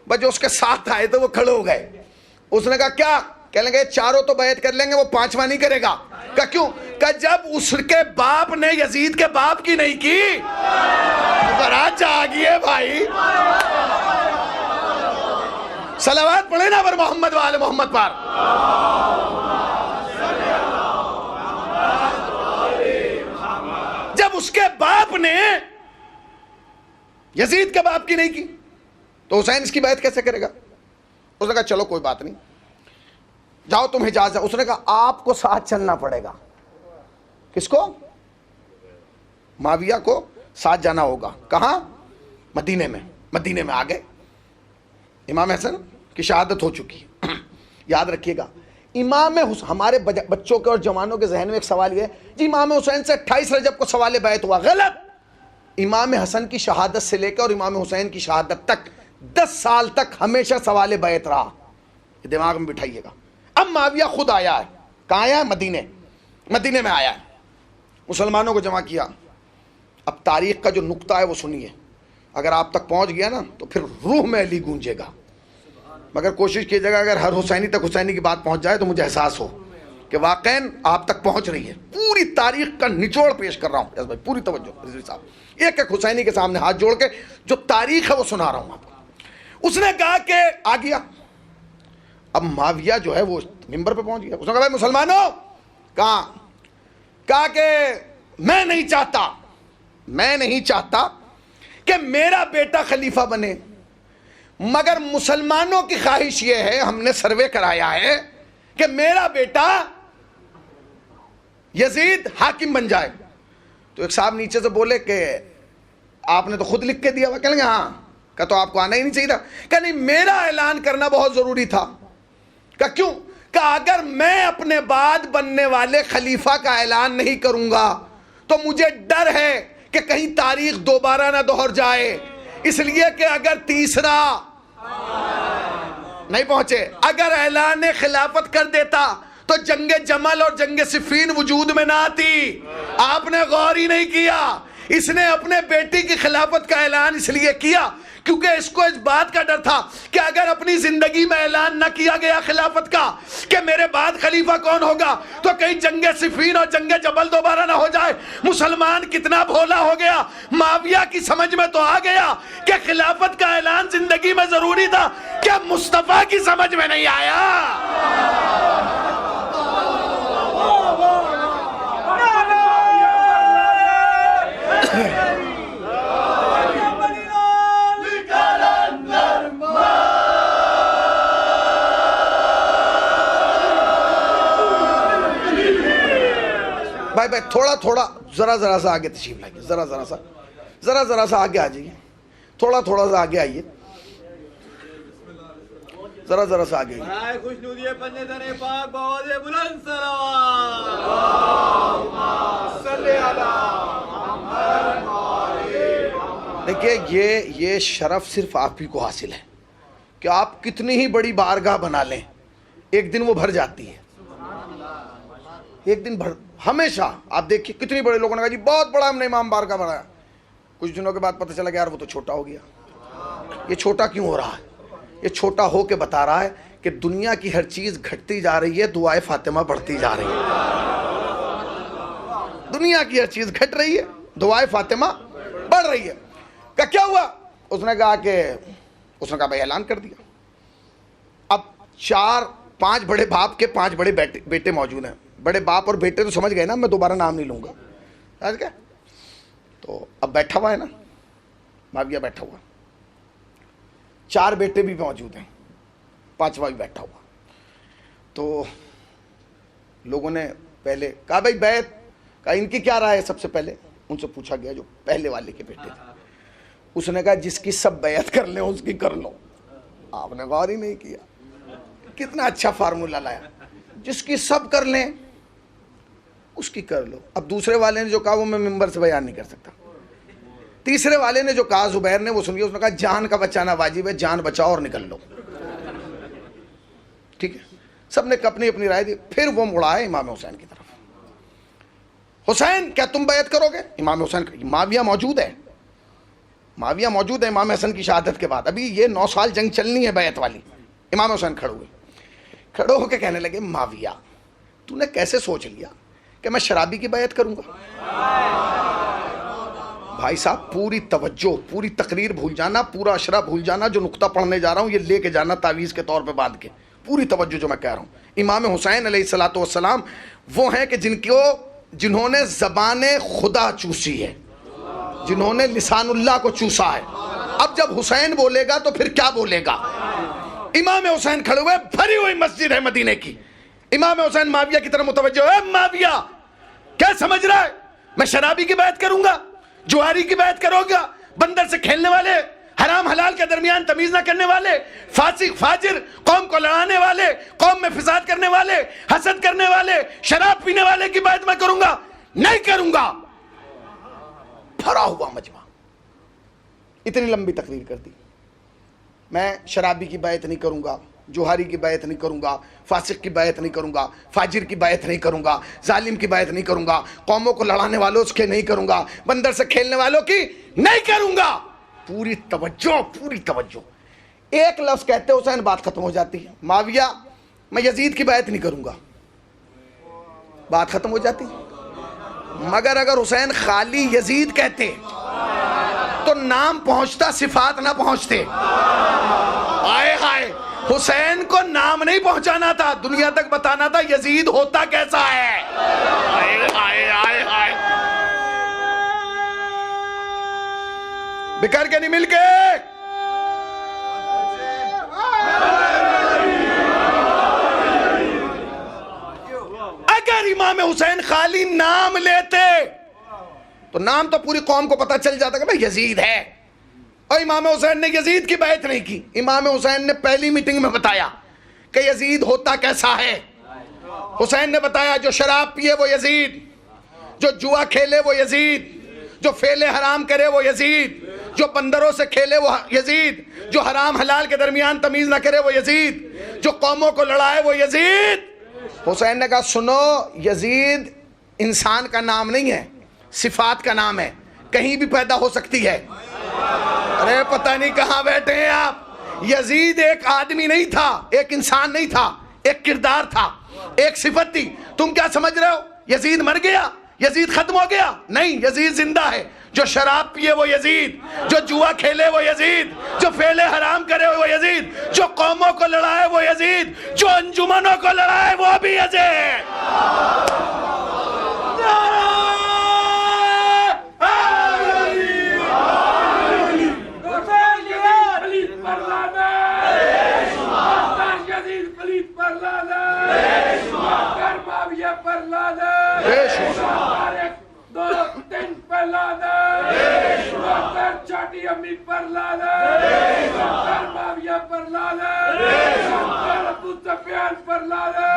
B: بس جو اس کے ساتھ آئے تو وہ کھڑے ہو گئے۔ اس نے کہا کیا؟ کہنے لگے چاروں تو بیعت کر لیں گے، وہ 5واں نہیں کرے گا۔ کہا کیوں؟ کہ جب اس کے باپ نے یزید کے باپ کی نہیں کی، برات جاگیے بھائی، صلوات پڑھے نا پر محمد وآل محمد پر۔ جب اس کے باپ نے یزید کے باپ کی نہیں کی تو حسین اس کی بیعت کیسے کرے گا؟ اس نے کہا چلو کوئی بات نہیں، جاؤ تم حجاز ہے۔ اس نے کہا آپ کو ساتھ چلنا پڑے گا۔ کس کو؟ معاویہ کو ساتھ جانا ہوگا۔ کہاں؟ مدینے میں۔ مدینے میں آ گئے، امام حسن کی شہادت ہو چکی ہے۔ یاد رکھیے گا امام حسین، ہمارے بچوں کے اور جوانوں کے ذہن میں ایک سوال یہ ہے جی امام حسین سے 28 رجب کو سوال بیعت ہوا۔ غلط۔ امام حسن کی شہادت سے لے کر اور امام حسین کی شہادت تک 10 سال تک ہمیشہ سوال بیعت رہا، یہ دماغ میں بٹھائیے گا۔ اب معاویہ خود آیا ہے، کہاں آیا ہے؟ مدینے میں آیا ہے، مسلمانوں کو جمع کیا۔ اب تاریخ کا جو نقطہ ہے وہ سنیے، اگر آپ تک پہنچ گیا نا تو پھر روح میں علی گونجے گا، مگر کوشش کیجیے گا اگر ہر حسینی تک حسینی کی بات پہنچ جائے تو مجھے احساس ہو کہ واقعاً آپ تک پہنچ رہی ہے۔ پوری تاریخ کا نچوڑ پیش کر رہا ہوں، یس بھائی پوری توجہ رضوی صاحب، ایک ایک حسینی کے سامنے ہاتھ جوڑ کے جو تاریخ ہے وہ سنا رہا ہوں آپ کو۔ اس نے کہا کہ آ گیا، اب معاویہ جو ہے وہ ممبر پہ پہنچ گیا۔ اس نے کہا بھائی مسلمانوں، کہا کہ میں نہیں چاہتا کہ میرا بیٹا خلیفہ بنے، مگر مسلمانوں کی خواہش یہ ہے، ہم نے سروے کرایا ہے کہ میرا بیٹا یزید حاکم بن جائے۔ تو ایک صاحب نیچے سے بولے کہ آپ نے تو خود لکھ کے دیا ہوا۔ کہیں گے ہاں، کہ تو آپ کو آنا ہی نہیں چاہیے تھا۔ کہ نہیں، میرا اعلان کرنا بہت ضروری تھا۔ کہ کیوں؟ کہ اگر میں اپنے بعد بننے والے خلیفہ کا اعلان نہیں کروں گا تو مجھے ڈر ہے کہ کہیں تاریخ دوبارہ نہ دہر جائے، اس لیے کہ اگر تیسرا نہیں پہنچے، اگر اعلان خلافت کر دیتا تو جنگ جمل اور جنگ صفین وجود میں نہ آتی۔ آپ نے غور ہی نہیں کیا، اس نے اپنے بیٹی کی خلافت کا اعلان اس لیے کیا کیونکہ اس کو اس بات کا ڈر تھا کہ اگر اپنی زندگی میں اعلان نہ کیا گیا خلافت کا کہ میرے بعد خلیفہ کون ہوگا تو کہیں جنگ صفین اور جنگ جبل دوبارہ نہ ہو جائے۔ مسلمان کتنا بھولا ہو گیا، معاویہ کی سمجھ میں تو آ گیا کہ خلافت کا اعلان زندگی میں ضروری تھا، کیا مصطفیٰ کی سمجھ میں نہیں آیا؟ بھائی بھائی تھوڑا تھوڑا ذرا سا آگے تشریف لائیے، ذرا سا آگے آ جائیے، تھوڑا سا آگے آئیے، ذرا سا آگے آئیے۔
C: برائے خوشنودی پنجتن پاک بآواز بلند صلوات اللہم صلی علی محمد۔
B: دیکھیے یہ شرف صرف آپ ہی کو حاصل ہے کہ آپ کتنی ہی بڑی بارگاہ بنا لیں، ایک دن وہ بھر جاتی ہے، ایک دن بھر۔ ہمیشہ آپ دیکھیے کتنی بڑے لوگوں نے کہا جی بہت بڑا ہم نے امام بارگاہ بنایا، کچھ دنوں کے بعد پتہ چلا کہ یار وہ تو چھوٹا ہو گیا۔ یہ چھوٹا کیوں ہو رہا ہے؟ یہ چھوٹا ہو کے بتا رہا ہے کہ دنیا کی ہر چیز گھٹتی جا رہی ہے، دعائے فاطمہ بڑھتی جا رہی ہے۔ دنیا کی ہر چیز گھٹ رہی ہے، دعائے فاطمہ بڑھ رہی ہے۔ کہ کیا ہوا؟ اس نے کہا بھائی اعلان کر دیا، اب 4-5 بڑے باپ کے 5 بڑے بیٹے موجود ہیں۔ بڑے باپ اور بیٹے تو سمجھ گئے نا، میں دوبارہ نام نہیں لوں گا، سمجھ گئے؟ تو اب بیٹھا ہوا ہے نا معاویہ، بیٹھا ہوا، 4 بیٹے بھی موجود ہیں، 5واں بھی بیٹھا ہوا۔ تو لوگوں نے پہلے کہا بھائی بیعت، کہا ان کی کیا رائے ہے؟ سب سے پہلے ان سے پوچھا گیا جو پہلے والے کے بیٹے تھے۔ اس نے کہا جس کی سب بیعت کر لیں اس کی کر لو۔ آپ نے غور ہی نہیں کیا، کتنا اچھا فارمولا لایا، جس کی سب کر لیں اس کی کر لو۔ اب دوسرے والے نے جو کہا وہ میں ممبر سے بیان نہیں کر سکتا۔ تیسرے والے نے جو کہا زبیر نے، وہ سن لیا، اس نے کہا جان کا بچانا واجب ہے، جان بچاؤ اور نکل لو۔ ٹھیک ہے، سب نے اپنی اپنی رائے دی۔ پھر وہ مڑائے امام حسین کی طرف، حسین کیا تم بیعت کرو گے؟ امام حسین، معاویہ موجود ہے، معاویہ موجود ہے امام حسن کی شہادت کے بعد، ابھی یہ 9 سال جنگ چلنی ہے بیعت والی۔ امام حسین کھڑے ہو کے کہنے لگے معاویہ تو نے کیسے سوچ لیا کہ میں شرابی کی بیعت کروں گا؟ بھائی صاحب پوری توجہ، پوری تقریر بھول جانا، پورا اشرا بھول جانا، جو نقطہ پڑھنے جا رہا ہوں یہ لے کے جانا تعویذ کے طور پہ باندھ کے، پوری توجہ جو میں کہہ رہا ہوں۔ امام حسین علیہ الصلوۃ والسلام وہ ہیں کہ جنہوں نے زبان خدا چوسی ہے، جنہوں نے لسان اللہ کو چوسا ہے۔ اب جب حسین بولے گا تو پھر کیا بولے گا؟ امام حسین کھڑے ہوئے، بھری ہوئی مسجد ہے مدینے کی، امام حسین معاویہ کی طرف متوجہ ہے، معاویہ کیا سمجھ رہا ہے میں شرابی کی بیعت کروں گا، جواری کی بیعت کرو گا، بندر سے کھیلنے والے، حرام حلال کے درمیان تمیز نہ کرنے والے، فاسق فاجر، قوم کو لڑانے والے، قوم میں فساد کرنے والے، حسد کرنے والے، شراب پینے والے کی بیعت میں کروں گا؟ نہیں کروں گا۔ بھرا ہوا مجمع، اتنی لمبی تقریر کر دی، میں شرابی کی بیعت نہیں کروں گا، جوہری کی بیعت نہیں کروں گا، فاسق کی بیعت نہیں کروں گا، فاجر کی بیعت نہیں کروں گا، ظالم کی بیعت نہیں کروں گا، قوموں کو لڑانے والوں اس کے نہیں کروں گا، بندر سے کھیلنے والوں کی نہیں کروں گا۔ پوری توجہ، پوری توجہ، ایک لفظ کہتے حسین بات ختم ہو جاتی ہے۔ معاویہ میں یزید کی بیعت نہیں کروں گا، بات ختم ہو جاتی۔ مگر اگر حسین خالی یزید کہتے تو نام پہنچتا، صفات نہ پہنچتے۔ آئے ہائے، حسین کو نام نہیں پہنچانا تھا، دنیا تک بتانا تھا یزید ہوتا کیسا ہے۔ آئے ہائے آئے ہائے، بکھر کے نہیں مل کے۔ اگر امام حسین خالی نام لیتے تو نام تو پوری قوم کو پتا چل جاتا کہ بھائی یزید ہے، اور امام حسین نے یزید کی بیعت نہیں کی۔ امام حسین نے پہلی میٹنگ میں بتایا کہ یزید ہوتا کیسا ہے۔ حسین نے بتایا جو شراب پیے وہ یزید، جو جوا کھیلے وہ یزید، جو فعلے حرام کرے وہ یزید، جو بندروں سے کھیلے وہ یزید، جو حرام حلال کے درمیان تمیز نہ کرے وہ یزید، جو قوموں کو لڑائے وہ یزید۔ حسین نے کہا سنو، یزید انسان کا نام نہیں ہے، صفات کا نام ہے، کہیں بھی پیدا ہو سکتی ہے۔ ارے پتہ نہیں کہاں بیٹھے ہیں آپ۔ یزید ایک آدمی نہیں تھا، ایک انسان نہیں تھا، ایک کردار تھا، ایک صفت تھی۔ تم کیا سمجھ رہے ہو یزید مر گیا، یزید ختم ہو گیا؟ نہیں، یزید زندہ ہے۔ جو شراب پیے وہ یزید، جو جوا کھیلے وہ یزید، جو فعل حرام کرے وہ یزید، جو قوموں کو لڑائے وہ یزید، جو انجمنوں کو لڑائے وہ بھی یزید۔ بے شمار
D: لالے ابو سفیان پر لالے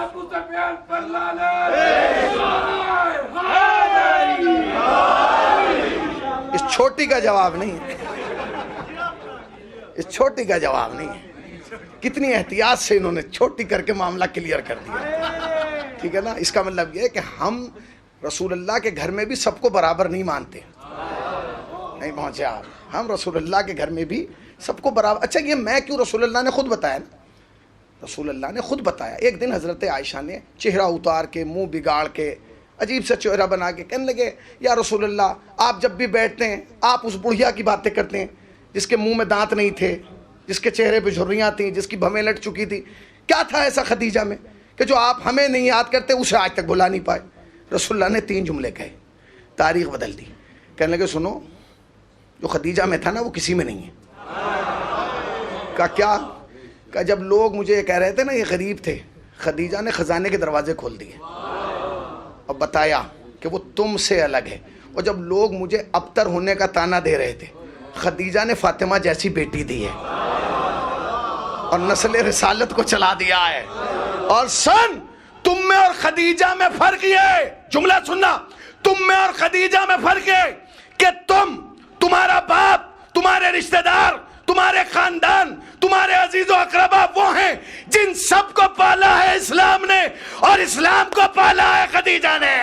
D: ابو سفیان پر لالے
B: اس چھوٹی کا جواب نہیں ہے، اس چھوٹی کا جواب نہیں ہے. کتنی احتیاط سے انہوں نے چھوٹی کر کے معاملہ کلیئر کر دیا. ٹھیک ہے نا. اس کا مطلب یہ ہے کہ ہم رسول اللہ کے گھر میں بھی سب کو برابر نہیں مانتے. نہیں پہنچے آپ. ہم رسول اللہ کے گھر میں بھی سب کو برابر. اچھا یہ میں کیوں، رسول اللہ نے خود بتایا نا، رسول اللہ نے خود بتایا. ایک دن حضرت عائشہ نے چہرہ اتار کے، منہ بگاڑ کے، عجیب سا چہرہ بنا کے کہنے لگے یا رسول اللہ آپ جب بھی بیٹھتے ہیں آپ اس بڑھیا کی باتیں کرتے ہیں جس کے منہ میں دانت نہیں تھے، جس کے چہرے پہ جھریاں تھیں، جس کی بھویں لٹ چکی تھی. کیا تھا ایسا خدیجہ میں کہ جو آپ ہمیں نہیں یاد کرتے اسے آج تک بھلا نہیں پائے؟ رسول اللہ نے 3 جملے کہے، تاریخ بدل دی. کہنے لگے سنو، جو خدیجہ میں تھا نا وہ کسی میں نہیں ہے. کہا کیا؟ کہا جب لوگ مجھے یہ کہہ رہے تھے نا یہ غریب تھے، خدیجہ نے خزانے کے دروازے کھول دیے اور بتایا کہ وہ تم سے الگ ہے. اور جب لوگ مجھے ابتر ہونے کا تانا دے رہے تھے، خدیجہ نے فاطمہ جیسی بیٹی دی ہے اور نسل رسالت کو چلا دیا ہے. اور سن، تم میں اور خدیجہ میں فرق یہ ہے، جملہ سننا، تم میں اور خدیجہ میں فرق ہے کہ تمہارا باپ، تمہارے رشتہ دار، تمہارے خاندان، تمہارے عزیز و اقربا وہ ہیں جن سب کو پالا ہے اسلام نے، اور اسلام کو پالا ہے خدیجہ نے.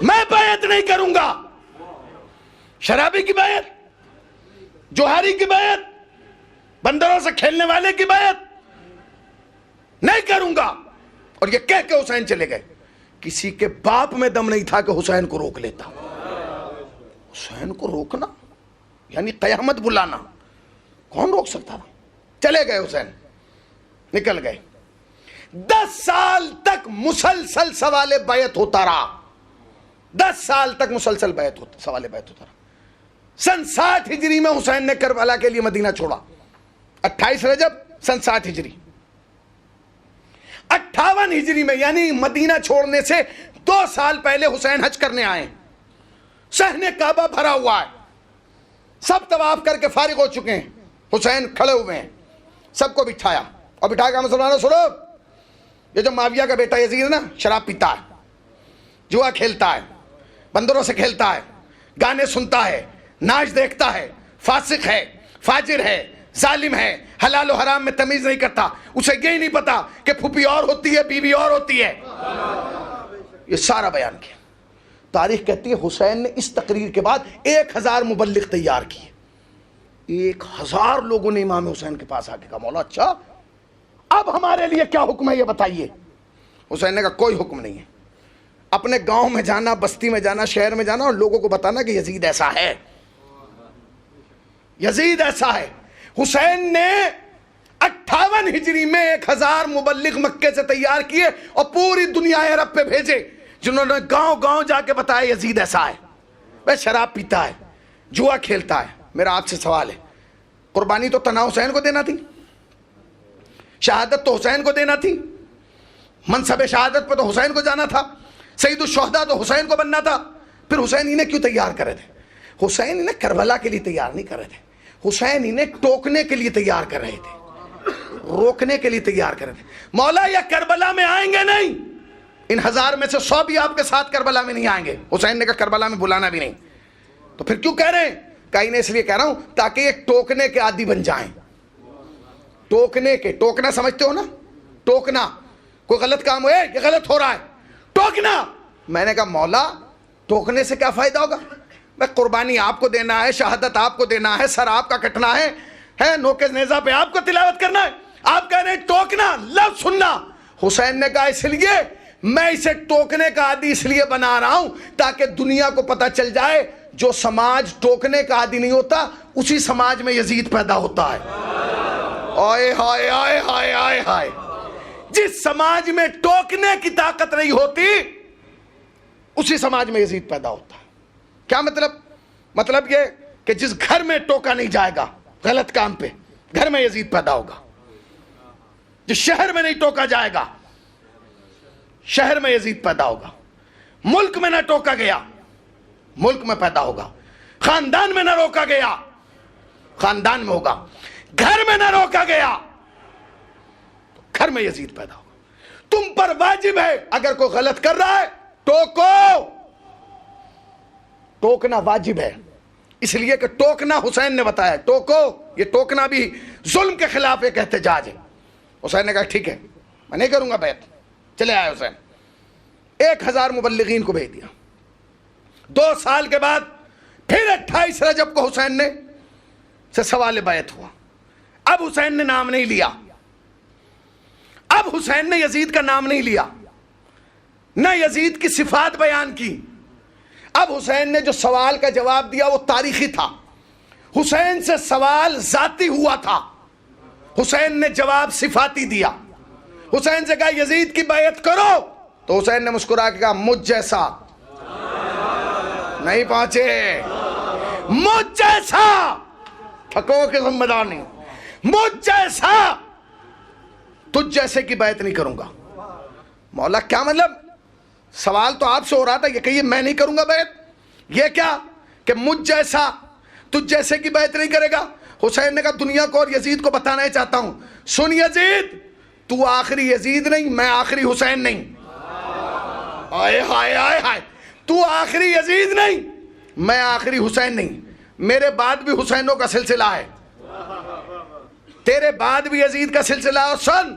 B: میں بیعت نہیں کروں گا شرابی کی بیعت، جوہری کی بیعت، بندروں سے کھیلنے والے کی بیعت نہیں کروں گا. اور یہ کہہ کے حسین چلے گئے. کسی کے باپ میں دم نہیں تھا کہ حسین کو روک لیتا. حسین کو روکنا یعنی قیامت بلانا، کون روک سکتا تھا؟ چلے گئے حسین، نکل گئے. 10 سال تک مسلسل سوال بیعت ہوتا رہا. 10 سال تک مسلسل سوال بیعت ہوتا رہا. سن 60 ہجری میں حسین نے کربلا کے لیے مدینہ چھوڑا. 28 رجب سن 60 ہجری. 58 ہجری میں یعنی مدینہ چھوڑنے سے 2 سال پہلے حسین حج کرنے آئے. صحن کعبہ بھرا ہوا ہے، سب طواف کر کے فارغ ہو چکے ہیں. حسین کھڑے ہوئے ہیں، سب کو بٹھایا اور بٹھا کے مسلمانوں سنو، یہ جو معاویہ کا بیٹا یزید ہے نا، شراب پیتا ہے، جوا کھیلتا ہے، بندروں سے کھیلتا ہے، گانے سنتا ہے، ناچ دیکھتا ہے، فاسق ہے، فاجر ہے، ظالم ہے، حلال و حرام میں تمیز نہیں کرتا. اسے یہی نہیں پتا کہ پھوپھی اور ہوتی ہے، بیوی اور ہوتی ہے. یہ سارا بیان کیا. تاریخ کہتی ہے حسین نے اس تقریر کے بعد 1000 مبلغ تیار کیے. 1000 لوگوں نے امام حسین کے پاس آ کے کہا مولا اچھا اب ہمارے لیے کیا حکم ہے یہ بتائیے. حسین نے کہا کوئی حکم نہیں ہے، اپنے گاؤں میں جانا، بستی میں جانا، شہر میں جانا اور لوگوں کو بتانا کہ یزید ایسا ہے، یزید ایسا ہے. حسین نے 58 ہجری میں 1000 مبلغ مکے سے تیار کیے اور پوری دنیا عرب پہ بھیجے، جنہوں نے گاؤں گاؤں جا کے بتایا یزید ایسا ہے، وہ شراب پیتا ہے، جوا کھیلتا ہے. میرا آپ سے سوال ہے، قربانی تو تنہا حسین کو دینا تھی، شہادت تو حسین کو دینا تھی، منصب شہادت پہ تو حسین کو جانا تھا، سید الشہداء تو حسین کو بننا تھا. پھر حسین انہیں کیوں تیار کر رہے تھے؟ حسین انہیں کربلا کے لیے تیار نہیں کر رہے تھے، حسین انہیں ٹوکنے کے لیے تیار کر رہے تھے، روکنے کے لیے تیار کر رہے تھے. مولا یہ کربلا میں آئیں گے نہیں، ان 1000 میں سے 100 بھی آپ کے ساتھ کربلا میں نہیں آئیں گے. حسین نے کہا کربلا میں بلانا بھی نہیں. تو پھر کیوں کہہ رہے ہیں؟ کہیں نہیں، اس لیے کہہ رہا ہوں تاکہ یہ ٹوکنے کے عادی بن جائیں. ٹوکنے کے، ٹوکنا سمجھتے ہو نا، ٹوکنا، کوئی غلط کام ہوئے یہ غلط ہو رہا ہے، ٹوکنا. میں نے کہا مولا ٹوکنے سے کیا فائدہ ہوگا؟ میں قربانی آپ کو دینا ہے، شہادت آپ کو دینا ہے، سر آپ کا کٹنا ہے، نوکے نیزہ پہ آپ کو تلاوت کرنا ہے، آپ کہہ رہے ہیں ٹوکنا، لفظ سننا. حسین نے کہا اس لیے میں اسے ٹوکنے کا عادی اس لیے بنا رہا ہوں تاکہ دنیا کو پتہ چل جائے جو سماج ٹوکنے کا عادی نہیں ہوتا اسی سماج میں یزید پیدا ہوتا ہے. آئے ہائے آئے ہائے آئے ہائے. جس سماج میں ٹوکنے کی طاقت نہیں ہوتی اسی سماج میں یزید پیدا ہوتا ہے. کیا مطلب؟ مطلب یہ کہ جس گھر میں ٹوکا نہیں جائے گا غلط کام پہ گھر میں یزید پیدا ہوگا. جس شہر میں نہیں ٹوکا جائے گا شہر میں یزید پیدا ہوگا. ملک میں نہ ٹوکا گیا ملک میں پیدا ہوگا. خاندان میں نہ روکا گیا خاندان میں ہوگا. گھر میں نہ روکا گیا گھر میں یزید پیدا ہوگا. تم پر واجب ہے اگر کوئی غلط کر رہا ہے ٹوکو. ٹوکنا واجب ہے اس لیے کہ ٹوکنا حسین نے بتایا ٹوکو. یہ ٹوکنا بھی ظلم کے خلاف ایک احتجاج ہے. حسین نے کہا ٹھیک ہے میں نہیں کروں گا بیعت. چلے آئے حسین 1000 مبلغین کو بھیج دیا. 2 سال کے بعد پھر 28 رجب کو حسین نے سے سوال بیعت ہوا. اب حسین نے نام نہیں لیا. اب حسین نے یزید کا نام نہیں لیا نہ یزید کی صفات بیان کی. اب حسین نے جو سوال کا جواب دیا وہ تاریخی تھا. حسین سے سوال ذاتی ہوا تھا. حسین نے جواب صفاتی دیا. حسین سے کہا یزید کی بیعت کرو تو حسین نے مسکرا کے کہا مجھ جیسا نہیں پہنچے مجھ جیسا ٹھکو کے ذمہ دار نہیں مجھ جیسا تجھ جیسے کی بیعت نہیں کروں گا. مولا کیا مطلب؟ سوال تو آپ سے ہو رہا تھا یہ کہیے میں نہیں کروں گا بیعت. یہ کیا کہ مجھ جیسا تجھ جیسے کی بیعت نہیں کرے گا. حسین نے کہا دنیا کو اور یزید کو بتانا چاہتا ہوں سن یزید تو آخری یزید نہیں میں آخری حسین نہیں. آئے ہائے آئے ہائے تو آخری یزید نہیں میں آخری حسین نہیں. میرے بعد بھی حسینوں کا سلسلہ ہے تیرے بعد بھی یزید کا سلسلہ ہے. اور سن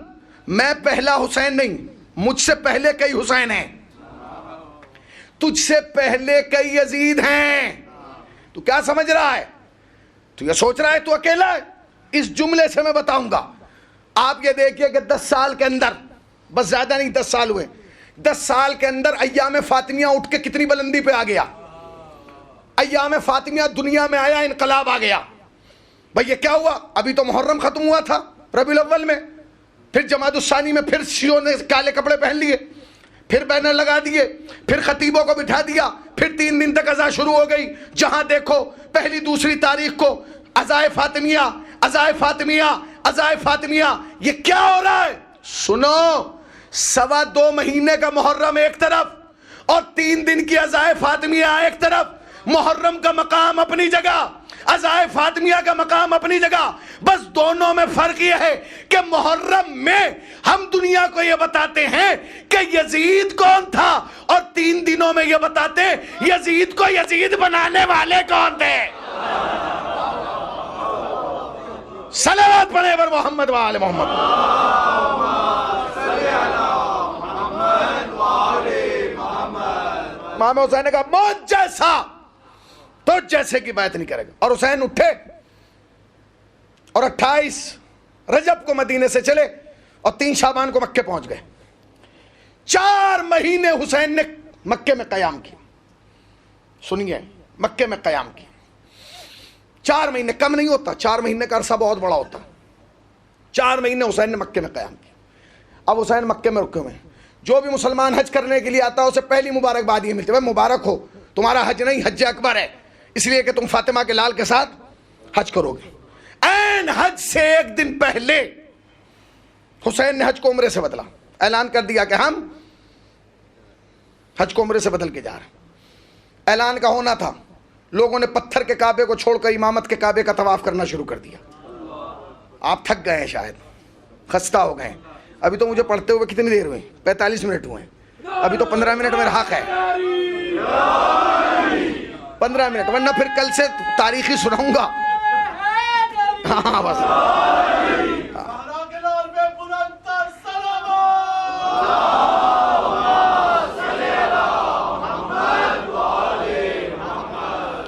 B: میں پہلا حسین نہیں مجھ سے پہلے کئی حسین ہیں تجھ سے پہلے کئی یزید ہیں. تو کیا سمجھ رہا ہے؟ تو یہ سوچ رہا ہے تو اکیلا ہے؟ اس جملے سے میں بتاؤں گا. آپ یہ دیکھیے کہ 10 سال کے اندر بس زیادہ نہیں 10 سال ہوئے 10 سال کے اندر ایام فاطمیہ اٹھ کے کتنی بلندی پہ آ گیا. ایام فاطمیہ دنیا میں آیا انقلاب آ گیا. بھئی یہ کیا ہوا؟ ابھی تو محرم ختم ہوا تھا ربیع الاول میں. پھر جمادی الثانی میں پھر شیعوں نے کالے کپڑے پہن لیے پھر بینر لگا دیے پھر خطیبوں کو بٹھا دیا پھر 3 دن تک اذان شروع ہو گئی. جہاں دیکھو پہلی دوسری تاریخ کو عزائے فاطمیہ عزائے فاطمیہ عزائے فاطمیہ. یہ کیا ہو رہا ہے؟ سنو 2.25 مہینے کا محرم ایک طرف اور 3 دن کی عزائے فاطمیہ ایک طرف. محرم کا مقام اپنی جگہ عزائے فاطمیہ کا مقام اپنی جگہ. بس دونوں میں فرق یہ ہے کہ محرم میں ہم دنیا کو یہ بتاتے ہیں کہ یزید کون تھا اور 3 دنوں میں یہ بتاتے ہیں یزید کو یزید بنانے والے کون تھے. صلوات پڑھیں پر محمد و آل محمد. امام حسین نے کہا مجھ جیسا تو جیسے کی بیعت نہیں کرے گا. اور حسین اٹھے اور 28 رجب کو مدینے سے چلے اور 3 شعبان کو مکے پہنچ گئے. 4 مہینے حسین نے مکے میں قیام کیا. سنیے مکے میں قیام کیا 4 مہینے. کم نہیں ہوتا 4 مہینے کا عرصہ بہت بڑا ہوتا. 4 مہینے حسین نے مکے میں قیام کیا. اب حسین مکے میں رکے ہوئے ہیں. جو بھی مسلمان حج کرنے کے لیے آتا ہے اسے پہلی مبارکباد یہ ملتی ہے مبارک ہو تمہارا حج نہیں حج اکبر ہے اس لیے کہ تم فاطمہ کے لال کے ساتھ حج کرو گے. این حج سے 1 دن پہلے حسین نے حج کو عمرے سے بدلا. اعلان کر دیا کہ ہم حج کو عمرے سے بدل کے جا رہے ہیں. اعلان کا ہونا تھا لوگوں نے پتھر کے کعبے کو چھوڑ کر امامت کے کعبے کا طواف کرنا شروع کر دیا. آپ تھک گئے ہیں شاید خستہ ہو گئے ہیں. ابھی تو مجھے پڑھتے ہوئے کتنی دیر ہوئی 45 منٹ ہوئے ہیں. ابھی تو 15 منٹ میرا حق ہے 15 منٹ ورنہ پھر کل سے تاریخی سناؤں گا. ہاں بس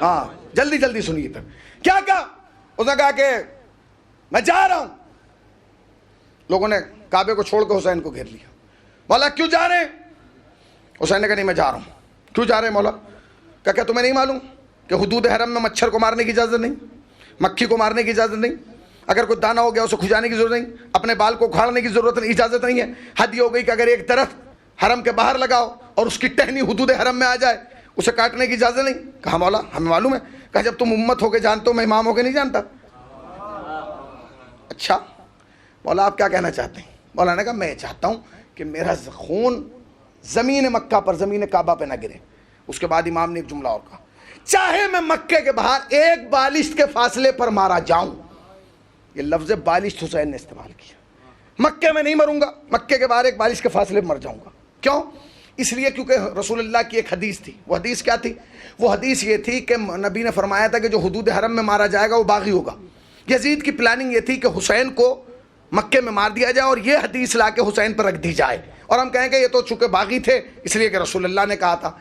B: ہاں جلدی جلدی سنیے. پھر کیا کہا اس نے کہا کہ میں جا رہا ہوں. لوگوں نے کعبے کو چھوڑ کے حسین کو گھیر لیا. مولا کیوں جا رہے ہیں؟ حسین نے کہا نہیں میں جا رہا ہوں. کیوں جا رہے ہیں مولا؟ کیا تمہیں نہیں معلوم کہ حدود حرم میں مچھر کو مارنے کی اجازت نہیں مکھی کو مارنے کی اجازت نہیں اگر کوئی دانہ ہو گیا اسے کھجانے کی ضرورت نہیں اپنے بال کو اکھاڑنے کی ضرورت نہیں اجازت نہیں ہے. حد یہ ہو گئی کہ اگر ایک درخت حرم کے باہر لگاؤ اور اس کی ٹہنی حدود حرم میں آ جائے اسے کاٹنے کی اجازت نہیں. کہا مولا ہمیں معلوم ہے. کہا جب تم امت ہو کے جانتے ہو میں امام ہو کے نہیں جانتا. اچھا مولا آپ کیا کہنا چاہتے ہیں؟ مولا نے کہا میں چاہتا ہوں کہ میرا خون زمین مکہ پر، زمین کعبہ پہ نہ گرے۔ اس کے بعد امام نے ایک جملہ اور کہا، چاہے میں مکے کے باہر ایک بالشت کے فاصلے پر مارا جاؤں۔ یہ لفظ بالشت حسین نے استعمال کیا، مکے میں نہیں مروں گا، مکے کے باہر ایک بالشت کے فاصلے پر مر جاؤں گا۔ کیوں؟ اس لیے کیونکہ رسول اللہ کی ایک حدیث تھی۔ وہ حدیث کیا تھی؟ وہ حدیث یہ تھی کہ نبی نے فرمایا تھا کہ جو حدود حرم میں مارا جائے گا وہ باغی ہوگا۔ یزید کی پلاننگ یہ تھی کہ حسین کو مکے میں مار دیا جائے اور یہ حدیث لا کے حسین پر رکھ دی جائے، اور ہم کہیں کہ یہ تو چونکہ باغی تھے اس لیے کہ رسول اللہ نے کہا تھا۔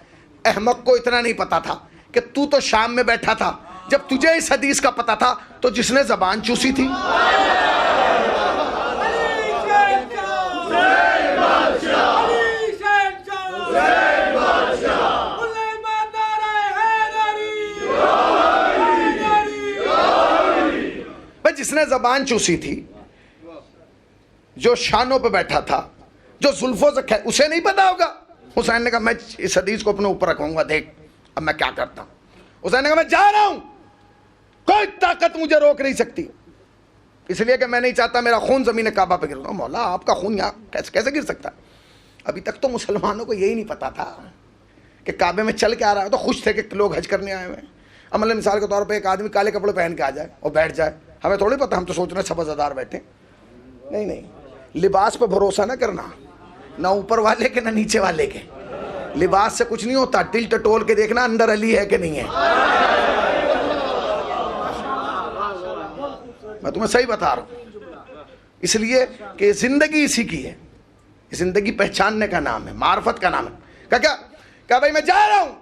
B: احمق کو اتنا نہیں پتا تھا کہ تو شام میں بیٹھا تھا، جب تجھے اس حدیث کا پتا تھا تو جس نے زبان چوسی تھی، جس نے زبان چوسی تھی، جو شانوں پہ بیٹھا تھا، جو زلفوں سے اسے نہیں پتا ہوگا۔ حسین نے کہا میں اس حدیث کو اپنے اوپر رکھوں گا، دیکھ اب میں کیا کرتا ہوں۔ حسین نے کہا میں جا رہا ہوں، کوئی طاقت مجھے روک نہیں سکتی، اس لیے کہ میں نہیں چاہتا میرا خون زمین کعبہ پہ گر۔ مولا آپ کا خون یہاں کیسے گر سکتا ہے؟ ابھی تک تو مسلمانوں کو یہی نہیں پتا تھا کہ کعبے میں چل کے آ رہا ہے، تو خوش تھے کہ لوگ حج کرنے آئے ہوئے ہیں۔ عمل مثال کے طور پہ ایک آدمی کالے کپڑے پہن کے آ جائے اور بیٹھ جائے، ہمیں تھوڑی پتا، ہم تو سوچ رہے ہیں سب عزادار بیٹھے۔ نہیں، لباس پہ بھروسہ نہ کرنا، نہ اوپر والے کے نہ نیچے والے کے۔ لباس سے کچھ نہیں ہوتا، دل ٹٹول کے دیکھنا اندر علی ہے کہ نہیں ہے۔ میں تمہیں صحیح بتا رہا ہوں، اس لیے کہ زندگی اسی کی ہے، زندگی پہچاننے کا نام ہے، معرفت کا نام ہے۔ کہا بھائی میں جا رہا ہوں۔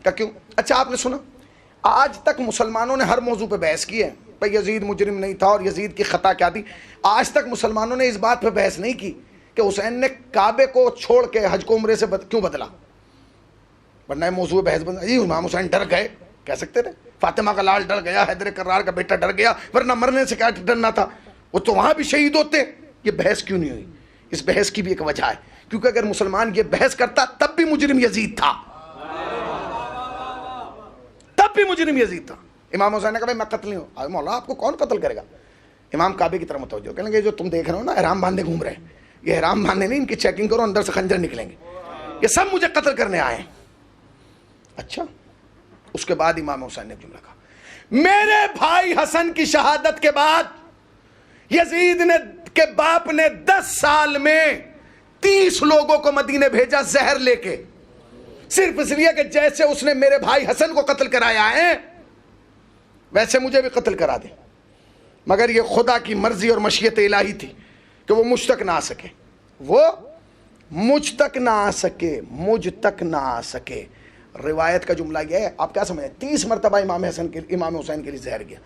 B: کہا کیوں؟ اچھا آپ نے سنا آج تک مسلمانوں نے ہر موضوع پہ بحث کی ہے، بھائی یزید مجرم نہیں تھا اور یزید کی خطا کیا تھی؟ آج تک مسلمانوں نے اس بات پہ بحث نہیں کی کہ حسین نے کعبے کو چھوڑ کے حج کو عمرے سے کیوں بدلا، ورنہ موضوع بحث بن جی امام حسین ڈر گئے، کہہ سکتے تھے فاطمہ کا لال ڈر گیا، حیدر کرار کا بیٹا ڈر گیا، ورنہ مرنے سے کیا ڈرنا تھا، وہ تو وہاں بھی شہید ہوتے۔ یہ بحث کیوں نہیں ہوئی؟ اس بحث کی بھی ایک وجہ ہے، کیونکہ اگر مسلمان یہ بحث کرتا تب بھی مجرم یزید تھا، تب بھی مجرم یزید تھا۔ امام حسین نے کہا میں قتل نہیں ہوں۔ مولا آپ کو کون قتل کرے گا؟ امام کعبے کی طرف متوجہ کہنے لگے جو تم دیکھ رہے ہو نا احرام باندھے گھوم رہے ہیں، یہ احرام باندھے نہیں، ان کی چیکنگ کرو، اندر سے خنجر نکلیں گے، یہ سب مجھے قتل کرنے آئے ہیں۔ اچھا، اس کے بعد امام حسین نے جملہ کہا، میرے بھائی حسن کی شہادت کے بعد یزید کے باپ نے 10 سال میں 30 لوگوں کو مدینے بھیجا زہر لے کے، صرف اس لیے کہ جیسے اس نے میرے بھائی حسن کو قتل کرایا ہے ویسے مجھے بھی قتل کرا دے، مگر یہ خدا کی مرضی اور مشیت الہی تھی کہ وہ مجھ تک نہ آ سکے، وہ مجھ تک نہ آ سکے، مجھ تک نہ آ سکے۔ روایت کا جملہ یہ ہے، آپ کیا سمجھیں؟ 30 مرتبہ امام حسین کے لیے زہر گیا،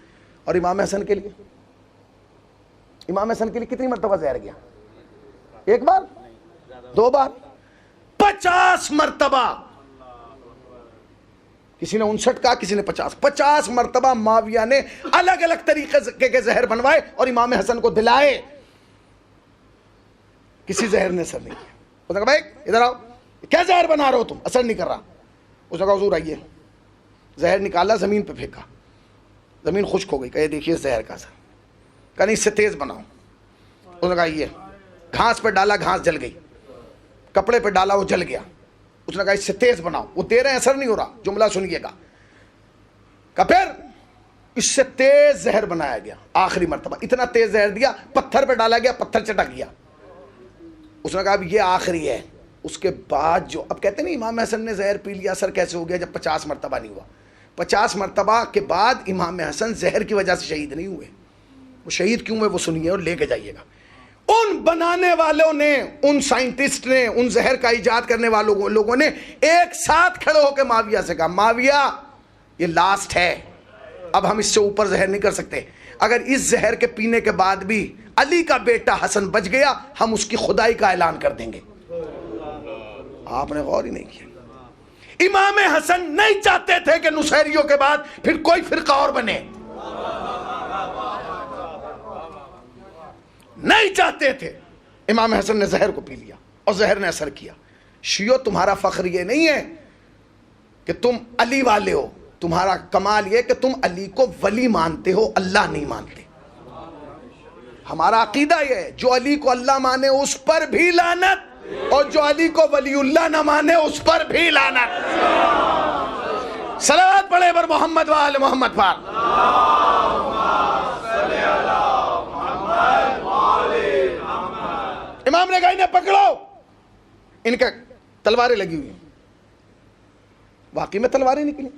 B: اور امام حسن کے لیے کتنی مرتبہ زہر گیا؟ ایک بار، 2 بار، 50 مرتبہ۔ کسی نے 59 کہا، کسی نے 50 مرتبہ معاویہ نے الگ الگ طریقے کے زہر بنوائے اور امام حسن کو دلائے، کسی زہر نے اثر نہیں کیا۔ اس نے کہا بھائی ادھر آؤ، کیا زہر بنا رہے ہو تم؟ اثر نہیں کر رہا۔ اس نے کہا حضور آئیے، زہر نکالا، زمین پہ پھینکا، زمین خشک ہو گئی، کہا یہ دیکھیے زہر کا اثر، کہا نہیں اس سے تیز بناؤ۔ اس نے کہا یہ گھاس پہ ڈالا، گھاس جل گئی، کپڑے پہ ڈالا، وہ جل گیا۔ اس نے کہا اس سے تیز بناؤ، وہ دے رہے ہیں اثر نہیں ہو رہا، جملہ سنیے گا۔ کہا پھر اس سے تیز زہر بنایا گیا، آخری مرتبہ اتنا تیز زہر دیا، پتھر پہ ڈالا گیا، پتھر چٹک گیا۔ اس نے کہا اب یہ آخری ہے۔ اس کے بعد جو اب کہتے ہیں امام حسن نے زہر پی لیا، اثر کیسے ہو گیا جب 50 مرتبہ نہیں ہوا؟ 50 مرتبہ کے بعد امام حسن زہر کی وجہ سے شہید نہیں ہوئے۔ وہ شہید کیوں ہوئے وہ سنیے اور لے کے جائیے گا۔ ان بنانے والوں نے، ان سائنٹسٹ نے، ان زہر کا ایجاد کرنے والوں لوگوں نے ایک ساتھ کھڑے ہو کے معاویہ سے کہا معاویہ یہ لاسٹ ہے، اب ہم اس سے اوپر زہر نہیں کر سکتے، اگر اس زہر کے پینے کے بعد بھی علی کا بیٹا حسن بچ گیا ہم اس کی خدائی کا اعلان کر دیں گے۔ آپ نے غور ہی نہیں کیا، امام حسن نہیں چاہتے تھے کہ نصیریوں کے بعد پھر کوئی فرقہ اور بنے، نہیں چاہتے تھے۔ امام حسن نے زہر کو پی لیا اور زہر نے اثر کیا۔ شیعو تمہارا فخر یہ نہیں ہے کہ تم علی والے ہو، تمہارا کمال یہ کہ تم علی کو ولی مانتے ہو، اللہ نہیں مانتے۔ ہمارا عقیدہ یہ ہے جو علی کو اللہ مانے اس پر بھی لعنت، اور جو علی کو ولی اللہ نہ مانے اس پر بھی لعنت۔ صلوات پڑھے پر محمد و آل محمد پر۔ امام نے کہا انہیں پکڑو، ان کا تلواریں لگی ہوئی ہیں، واقعی میں تلواریں نکلی۔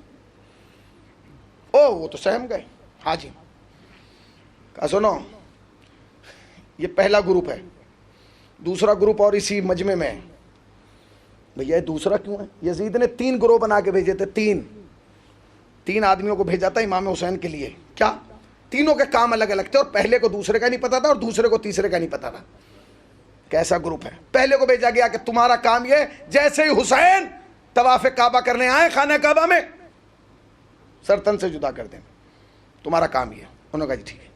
B: وہ تو سہم گئے حاجی۔ کہا سنو یہ پہلا گروپ ہے، دوسرا گروپ اور اسی مجمع میں ہے۔ بھیا یہ دوسرا کیوں ہے؟ یزید نے 3 گروہ بنا کے بھیجے تھے، 3 آدمیوں کو بھیجا تھا امام حسین کے لیے۔ کیا؟ تینوں کے کام الگ الگ تھے، اور پہلے کو دوسرے کا نہیں پتا تھا اور دوسرے کو تیسرے کا نہیں پتا تھا کیسا گروپ ہے۔ پہلے کو بھیجا گیا کہ تمہارا کام یہ، جیسے ہی حسین طواف کعبہ کرنے آئے خانہ کعبہ میں، سر تن سے جدا کر دینا، تمہارا کام یہ ہے۔ انہوں نے کہا جی ٹھیک ہے۔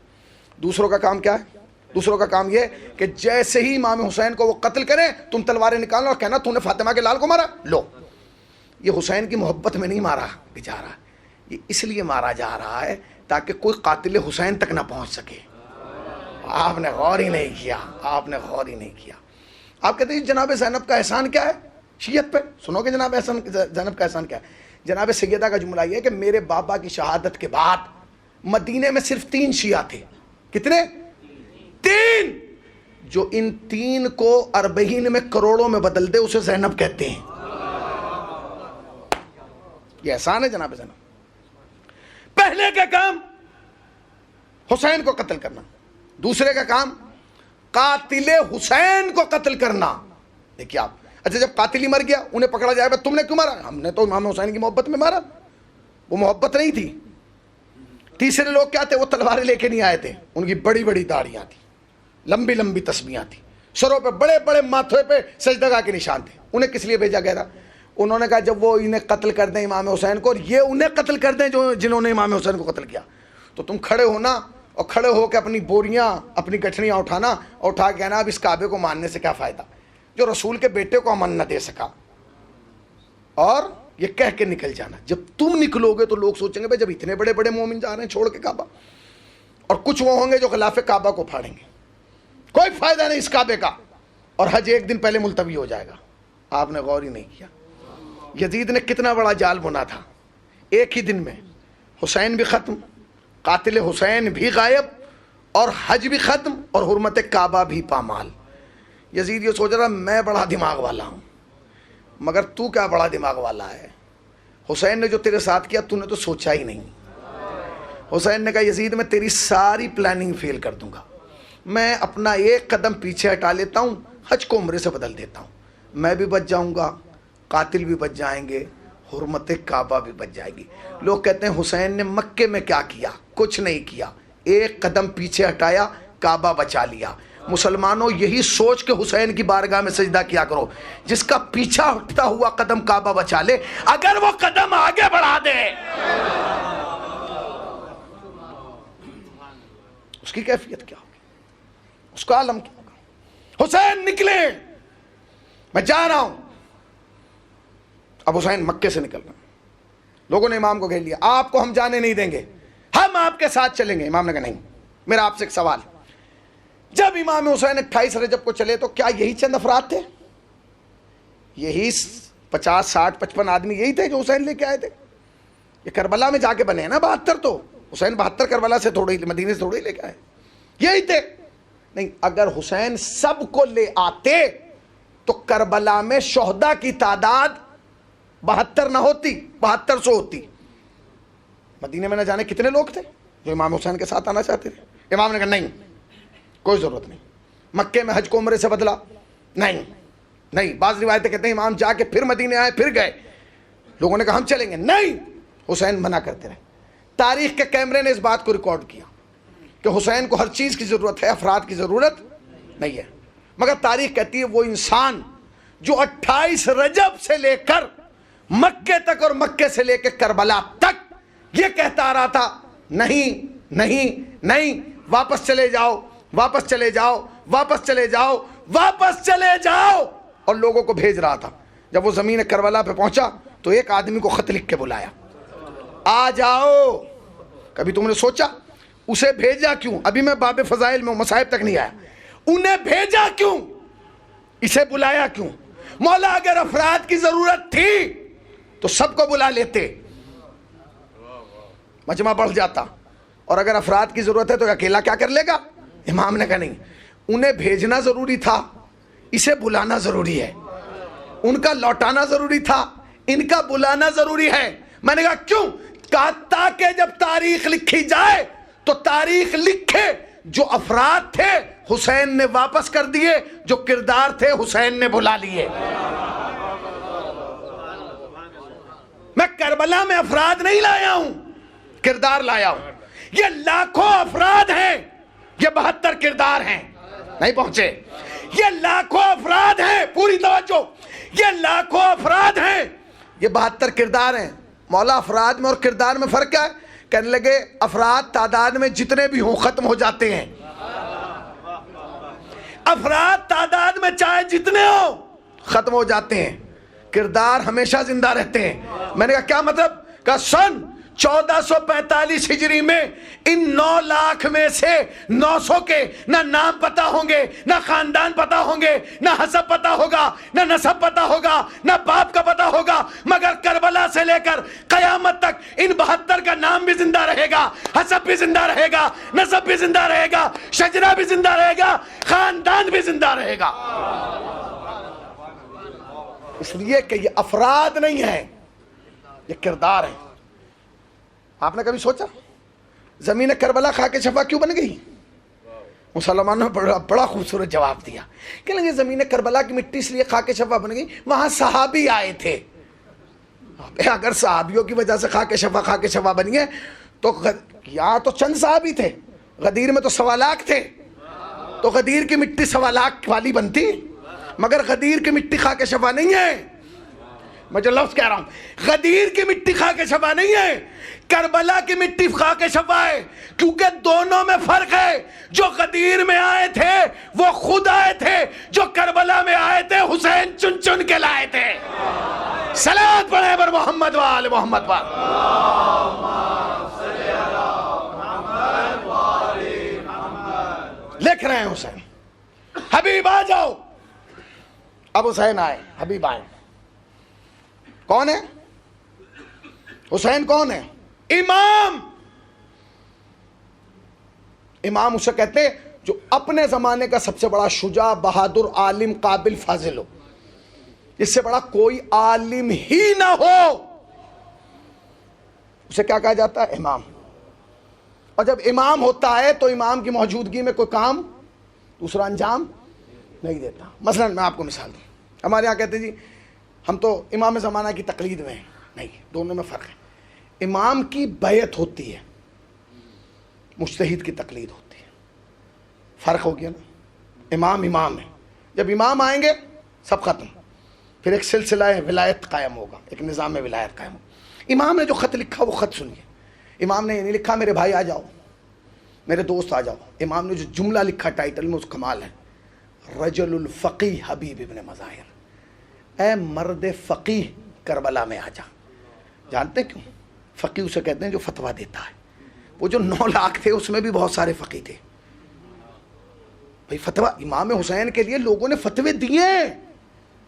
B: دوسروں کا کام کیا ہے؟ دوسروں کا کام یہ کہ جیسے ہی امام حسین کو وہ قتل کریں تم تلواریں نکالنا اور کہنا تو نے فاطمہ کے لال کو مارا۔ لو، یہ حسین کی محبت میں نہیں مارا جا رہا، یہ اس لیے مارا جا رہا ہے تاکہ کوئی قاتل حسین تک نہ پہنچ سکے۔ آپ نے غور ہی نہیں کیا، آپ نے غور ہی نہیں کیا۔ آپ کہتے ہیں جناب زینب کا احسان کیا ہے شیعت پہ؟ سنو کہ جناب زینب کا احسان کیا ہے۔ جناب سیدہ کا جملہ یہ ہے کہ میرے بابا کی شہادت کے بعد مدینے میں صرف 3 شیعہ تھے۔ کتنے؟ 3۔ جو ان 3 کو 40 میں کروڑوں میں بدل دے اسے زینب کہتے ہیں۔ یہ احسان ہے جناب زینب۔ پہلے کا کام حسین کو قتل کرنا، دوسرے کا کام قاتل حسین کو قتل کرنا۔ دیکھیے آپ، اچھا جب قاتل ہی مر گیا انہیں پکڑا جائے گا تم نے کیوں مارا؟ ہم نے تو امام حسین کی محبت میں مارا، وہ محبت نہیں تھی۔ تیسرے لوگ کیا تھے؟ وہ تلواریں لے کے نہیں آئے تھے، ان کی بڑی بڑی داڑیاں تھیں، لمبی لمبی تسبیحاں تھیں، سروں پہ بڑے بڑے ماتھے پہ سجدگاہ کے نشان تھے۔ انہیں کس لیے بھیجا گیا تھا؟ انہوں نے کہا جب وہ انہیں قتل کر دیں امام حسین کو، اور یہ انہیں قتل کر دیں جنہوں نے امام حسین کو قتل کیا، تو تم کھڑے ہونا اور کھڑے ہو کے اپنی بوریاں اپنی گٹھڑیاں اٹھانا اور اٹھا کے کہنا اب اس کعبے کو ماننے سے کیا فائدہ، جو رسول کے بیٹے کو امن نہ دے سکا، اور یہ کہہ کے نکل جانا۔ جب تم نکلو گے تو لوگ سوچیں گے بھائی جب اتنے بڑے بڑے مومن جا رہے ہیں چھوڑ کے کعبہ، اور کچھ وہ ہوں گے جو خلاف کعبہ کو پھاڑیں گے، کوئی فائدہ نہیں اس کعبے کا، اور حج 1 دن پہلے ملتوی ہو جائے گا۔ آپ نے غور ہی نہیں کیا یزید نے کتنا بڑا جال بنا تھا۔ ایک ہی دن میں حسین بھی ختم، قاتل حسین بھی غائب، اور حج بھی ختم، اور حرمت کعبہ بھی پامال۔ یزید یہ سوچ رہا میں بڑا دماغ والا ہوں، مگر تو کیا بڑا دماغ والا ہے؟ حسین نے جو تیرے ساتھ کیا تو نے تو سوچا ہی نہیں۔ حسین نے کہا یزید میں تیری ساری پلاننگ فیل کر دوں گا، میں اپنا 1 قدم پیچھے ہٹا لیتا ہوں، حج کو عمرے سے بدل دیتا ہوں، میں بھی بچ جاؤں گا، قاتل بھی بچ جائیں گے، حرمت کعبہ بھی بچ جائے گی۔ لوگ کہتے ہیں حسین نے مکے میں کیا کیا؟ کچھ نہیں کیا، 1 قدم پیچھے ہٹایا، کعبہ بچا لیا۔ مسلمانوں یہی سوچ کے حسین کی بارگاہ میں سجدہ کیا کرو، جس کا پیچھا ہٹتا ہوا قدم کعبہ بچا لے، اگر وہ قدم آگے بڑھا دے اس کی کیفیت کیا ہوگی، اس کا عالم کیا ہوگا۔ حسین نکلے، میں جا رہا ہوں۔ اب حسین مکے سے نکل رہا، لوگوں نے امام کو گھیر لیا، آپ کو ہم جانے نہیں دیں گے، ہم آپ کے ساتھ چلیں گے۔ امام نے کہا نہیں، میرا آپ سے ایک سوال، جب امام حسین 28 رجب کو چلے تو کیا یہی چند افراد تھے؟ یہی 50 60 55 آدمی یہی تھے جو حسین لے کے آئے تھے؟ یہ کربلا میں جا کے بنے ہیں نا 72، تو حسین 72 کربلا سے تھوڑے مدینے سے تھوڑے لے کے آئے، یہی تھے۔ نہیں، اگر حسین سب کو لے آتے تو کربلا میں شہداء کی تعداد 72 نہ ہوتی، 7200 ہوتی۔ مدینے میں نہ جانے کتنے لوگ تھے جو امام حسین کے ساتھ آنا چاہتے تھے۔ امام نے کہا نہیں، کوئی ضرورت نہیں۔ مکے میں حج کو عمرے سے بدلا؟ نہیں۔ بعض روایتیں کہتے ہیں امام جا کے پھر مدینے آئے، پھر گئے، لوگوں نے کہا ہم چلیں گے، نہیں، حسین منع کرتے رہے۔ تاریخ کے کیمرے نے اس بات کو ریکارڈ کیا کہ حسین کو ہر چیز کی ضرورت ہے، افراد کی ضرورت نہیں ہے، مگر تاریخ کہتی ہے وہ انسان جو 28 رجب سے لے کر مکے تک اور مکے سے لے کے کربلا تک یہ کہتا آ رہا تھا نہیں نہیں نہیں، واپس چلے جاؤ، واپس چلے جاؤ، واپس چلے جاؤ، واپس چلے جاؤ، اور لوگوں کو بھیج رہا تھا۔ جب وہ زمین کربلا پہ پہنچا تو ایک آدمی کو خط لکھ کے بلایا، آ جاؤ۔ کبھی تم نے سوچا اسے بھیجا کیوں؟ ابھی میں باب فضائل میں مصائب تک نہیں آیا. انہیں بھیجا کیوں؟ اسے بلایا کیوں؟ مولا اگر افراد کی ضرورت تھی تو سب کو بلا لیتے، مجمع بڑھ جاتا. اور اگر افراد کی ضرورت ہے تو اکیلا کیا کر لے گا؟ امام نے کہا نہیں، انہیں بھیجنا ضروری تھا، اسے بلانا ضروری ہے. ان کا لوٹانا ضروری تھا، ان کا بلانا ضروری ہے. میں نے کہا کیوں؟ کہا تاکہ جب تاریخ لکھی جائے تو تاریخ لکھے جو افراد تھے حسین نے واپس کر دیے، جو کردار تھے حسین نے بلا لیے. میں کربلا میں افراد نہیں لایا ہوں، کردار لایا ہوں. یہ لاکھوں افراد ہیں، یہ 72 کردار ہیں. نہیں پہنچے. یہ لاکھوں افراد ہیں، پوری توجہ، یہ لاکھوں افراد ہیں، یہ 72 کردار ہیں. مولا افراد میں اور کردار میں فرق ہے. کہنے لگے افراد تعداد میں جتنے بھی ہوں ختم ہو جاتے ہیں. افراد تعداد میں چاہے جتنے ہوں ختم ہو جاتے ہیں، کردار ہمیشہ زندہ رہتے ہیں. میں نے کہا کیا مطلب؟ کہا سن 1445 ہجری میں ان 9 لاکھ میں سے 900 کے نہ نام پتہ ہوں گے، نہ خاندان پتہ ہوں گے، نہ حسب پتہ ہوگا، نہ نسب پتہ ہوگا، نہ باپ کا پتہ ہوگا، مگر کربلا سے لے کر قیامت تک ان 72 کا نام بھی زندہ رہے گا، حسب بھی زندہ رہے گا، نسب بھی زندہ رہے گا، شجرہ بھی زندہ رہے گا، خاندان بھی زندہ رہے گا. اس لیے کہ یہ افراد نہیں ہیں، یہ کردار ہیں. آپ نے کبھی سوچا زمین کربلا خاک شفا کیوں بن گئی؟ مسلمانوں نے بڑا خوبصورت جواب دیا کہ لگے زمین کربلا کی مٹی اس لیے خاک شفا بن گئی، وہاں صحابی آئے تھے. اگر صحابیوں کی وجہ سے خاک شفا بنی ہے تو یہاں تو چند صحابی تھے، غدیر میں تو 1.25 لاکھ تھے، تو غدیر کی مٹی 1.25 لاکھ والی بنتی، مگر غدیر کی مٹی خاک شفا نہیں ہے. میں جو لفظ کہہ رہا ہوں، غدیر کی مٹی خاک شفا نہیں ہے، کربلا کی مٹی خاک شفا ہے. کیونکہ دونوں میں فرق ہے. جو غدیر میں آئے تھے وہ خود آئے تھے، جو کربلا میں آئے تھے حسین چن چن کے لائے تھے. صلوات پڑھیں پر محمد و آل محمد پر. لکھ رہے ہیں حسین حبیب آ جاؤ. اب حسین آئے، حبیب آئے. کون ہے حسین؟ کون ہے؟ امام. امام اسے کہتے ہیں جو اپنے زمانے کا سب سے بڑا شجاع، بہادر، عالم، قابل، فاضل ہو. اس سے بڑا کوئی عالم ہی نہ ہو، اسے کیا کہا جاتا ہے؟ امام. اور جب امام ہوتا ہے تو امام کی موجودگی میں کوئی کام دوسرا انجام نہیں دیتا. مثلا میں آپ کو مثال دوں، ہمارے یہاں کہتے ہیں جی ہم تو امام زمانہ کی تقلید میں ہیں. نہیں، دونوں میں فرق ہے. امام کی بیعت ہوتی ہے، مجتہد کی تقلید ہوتی ہے. فرق ہو گیا نا. امام ہے، جب امام آئیں گے سب ختم، پھر ایک سلسلہ ولایت قائم ہوگا، ایک نظام ولایت قائم ہوگا. امام نے جو خط لکھا وہ خط سنیے. امام نے یہ نہیں لکھا میرے بھائی آ جاؤ، میرے دوست آ جاؤ. امام نے جو جملہ لکھا ٹائٹل میں اس کمال ہے، رجل الفقی حبیب ابن مظاہر. اے مرد فقیہ کربلا میں آ جا. جانتے کیوں؟ فقیہ اسے کہتے ہیں جو فتویٰ دیتا ہے. وہ جو 9 لاکھ تھے اس میں بھی بہت سارے فقیہ تھے. بھئی فتویٰ امام حسین کے لیے لوگوں نے فتوے دیے،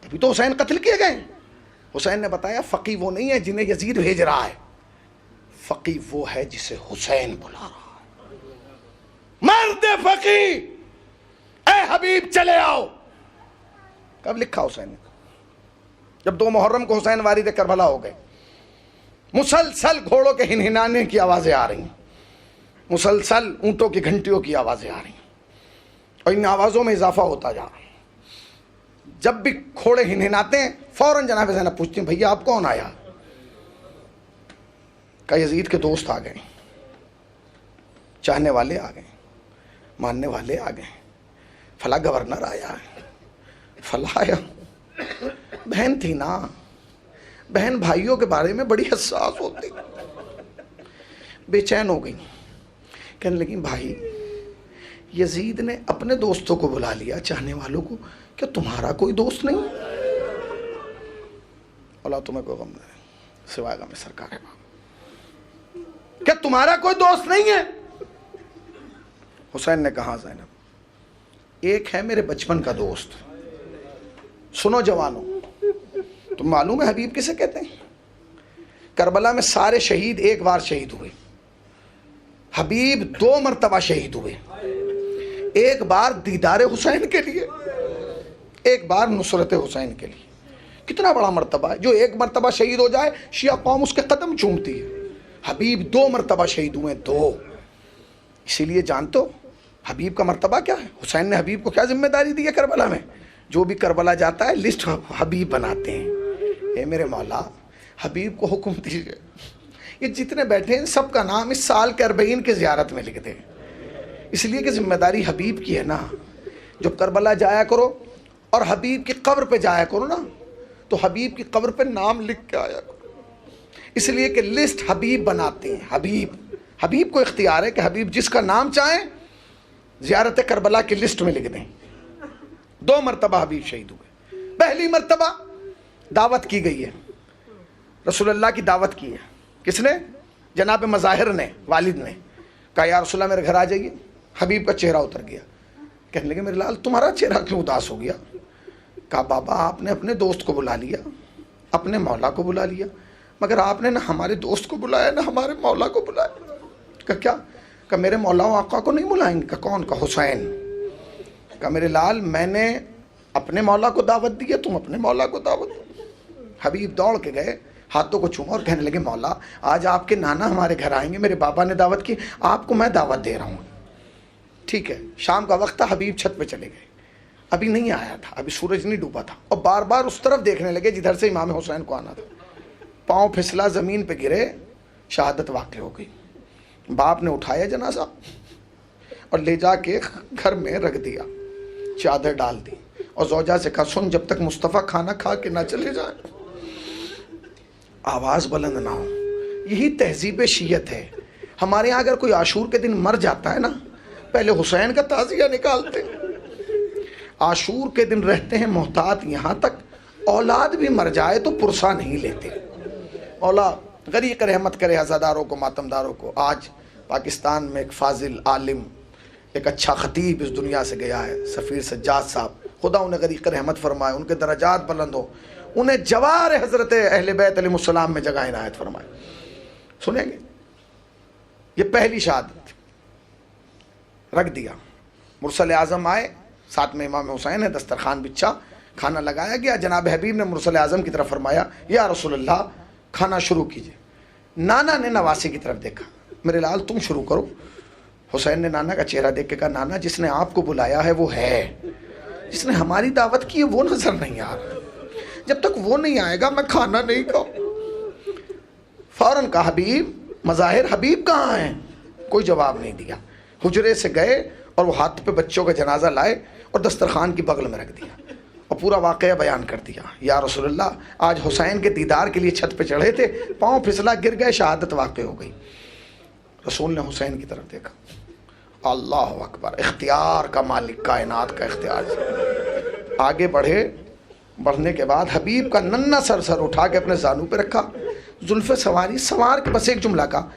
B: تبھی تو حسین قتل کیے گئے. حسین نے بتایا فقیہ وہ نہیں ہے جنہیں یزید بھیج رہا ہے، فقیہ وہ ہے جسے حسین بلا رہا ہے. مرد فقیہ اے حبیب چلے آؤ. کب لکھا حسین نے؟ جب 2 محرم کو حسین وارد کربلا ہو گئے. مسلسل گھوڑوں کے ہنہنانے کی آوازیں آ رہی ہیں، مسلسل اونٹوں کی گھنٹیوں کی آوازیں آ رہی ہیں، اور ان آوازوں میں اضافہ ہوتا جا رہا ہے. جب بھی گھوڑے ہنہناتے ہیں فوراً جناب زینب پوچھتی ہیں بھیا آپ کون آیا؟ کہ یزید کے دوست آ گئے، چاہنے والے آ گئے، ماننے والے آ گئے، فلاں گورنر آیا ہے، فلاں آیا. بہن تھی نا، بہن بھائیوں کے بارے میں بڑی حساس ہوتی، بے چین ہو گئی. کہنے لگی بھائی یزید نے اپنے دوستوں کو بلا لیا، چاہنے والوں کو، کیا تمہارا کوئی دوست نہیں؟ اللہ تمہیں کوئی غم نہیں سوائے غم سرکار ہے. کیا تمہارا کوئی دوست نہیں ہے؟ حسین نے کہا زینب ایک ہے میرے بچپن کا دوست. سنو جوانوں, تم معلوم ہے حبیب کسے کہتے ہیں؟ کربلا میں سارے شہید ایک بار شہید ہوئے, حبیب 2 مرتبہ شہید ہوئے. ایک بار دیدار حسین کے لیے, ایک بار نصرت حسین کے لیے. کتنا بڑا مرتبہ ہے. جو ایک مرتبہ شہید ہو جائے شیعہ قوم اس کے قدم چومتی ہے. حبیب 2 مرتبہ شہید ہوئے, 2. اسی لیے جانتے ہو حبیب کا مرتبہ کیا ہے؟ حسین نے حبیب کو کیا ذمہ داری دی ہے کربلا میں؟ جو بھی کربلا جاتا ہے لسٹ حبیب بناتے ہیں. اے میرے مولا حبیب کو حکم دیجیے, یہ جتنے بیٹھے ہیں سب کا نام اس سال کے 40 کی زیارت میں لکھ دیں, اس لیے کہ ذمہ داری حبیب کی ہے نا. جب کربلا جایا کرو اور حبیب کی قبر پہ جایا کرو نا, تو حبیب کی قبر پہ نام لکھ کے آیا کرو, اس لیے کہ لسٹ حبیب بناتے ہیں. حبیب کو اختیار ہے کہ حبیب جس کا نام چاہیں زیارت کربلا کی لسٹ میں لکھ دیں. 2 مرتبہ حبیب شہید ہوئے. پہلی مرتبہ دعوت کی گئی ہے, رسول اللہ کی دعوت کی ہے. کس نے؟ جناب مظاہر نے, والد نے کہا یا رسول اللہ میرے گھر آ جائیے. حبیب کا چہرہ اتر گیا, کہنے لگے میرے لال تمہارا چہرہ کیوں اداس ہو گیا؟ کہا بابا آپ نے اپنے دوست کو بلا لیا, اپنے مولا کو بلا لیا, مگر آپ نے نہ ہمارے دوست کو بلایا نہ ہمارے مولا کو بلایا. کہا کیا؟ کہا میرے مولا و آقا کو نہیں بلائیں گے. کہا کون؟ کہا حسین. کہا میرے لال میں نے اپنے مولا کو دعوت دی ہے, تم اپنے مولا کو دعوت دو. حبیب دوڑ کے گئے, ہاتھوں کو چوما اور کہنے لگے مولا آج آپ کے نانا ہمارے گھر آئیں گے, میرے بابا نے دعوت کی, آپ کو میں دعوت دے رہا ہوں. ٹھیک ہے. شام کا وقت تھا, حبیب چھت پہ چلے گئے. ابھی نہیں آیا تھا, ابھی سورج نہیں ڈوبا تھا, اور بار بار اس طرف دیکھنے لگے جدھر سے امام حسین کو آنا تھا. پاؤں پھسلا, زمین پہ گرے, شہادت واقع ہو گئی. باپ نے اٹھایا جنازہ اور لے جا کے گھر میں رکھ دیا, چادر ڈال دی, اور زوجہ سے کہا سن جب تک مصطفیٰ کھانا کھا کے نہ چلے جائے آواز بلند نہ ہو. یہی تہذیب شیعت ہے. ہمارے یہاں اگر کوئی عاشور کے دن مر جاتا ہے نا, پہلے حسین کا تعزیہ نکالتے. عاشور کے دن رہتے ہیں محتاط, یہاں تک اولاد بھی مر جائے تو پرسہ نہیں لیتے. اولاد غریق رحمت کرے عزاداروں کو, ماتمداروں کو. آج پاکستان میں ایک فاضل عالم, ایک اچھا خطیب اس دنیا سے گیا ہے, سفیر سجاد صاحب, خدا انہیں غریق رحمت فرمائے, ان کے درجات بلند ہو, انہیں جوار حضرت اہل بیت علیہ السلام میں جگہ عنایت فرمائے. سنیں گے؟ یہ پہلی شہادت رکھ دیا. مرسل اعظم آئے, ساتھ میں امام حسین ہے, دسترخوان بچھا, کھانا لگایا گیا. جناب حبیب نے مرسل اعظم کی طرف فرمایا یا رسول اللہ کھانا شروع کیجئے. نانا نے نواسی کی طرف دیکھا, میرے لال تم شروع کرو. حسین نے نانا کا چہرہ دیکھ کے کہا نانا جس نے آپ کو بلایا ہے وہ ہے, جس نے ہماری دعوت کی ہے وہ نظر نہیں آ رہا, جب تک وہ نہیں آئے گا میں کھانا نہیں کھاؤں. فوراً کہا حبیب, مظاہر حبیب کہاں ہیں؟ کوئی جواب نہیں دیا. حجرے سے گئے اور وہ ہاتھ پہ بچوں کا جنازہ لائے اور دسترخوان کی بغل میں رکھ دیا اور پورا واقعہ بیان کر دیا. یا رسول اللہ آج حسین کے دیدار کے لیے چھت پہ چڑھے تھے, پاؤں پھسلا, گر گئے, شہادت واقع ہو گئی. رسول نے حسین کی طرف دیکھا, اللہ اکبر, اختیار کا مالک, کائنات کا اختیار. آگے بڑھے, بڑھنے کے بعد حبیب کا ننھا سر اٹھا کے اپنے زانو پہ رکھا, زلفیں سوار کے بس ایک جملہ کہا,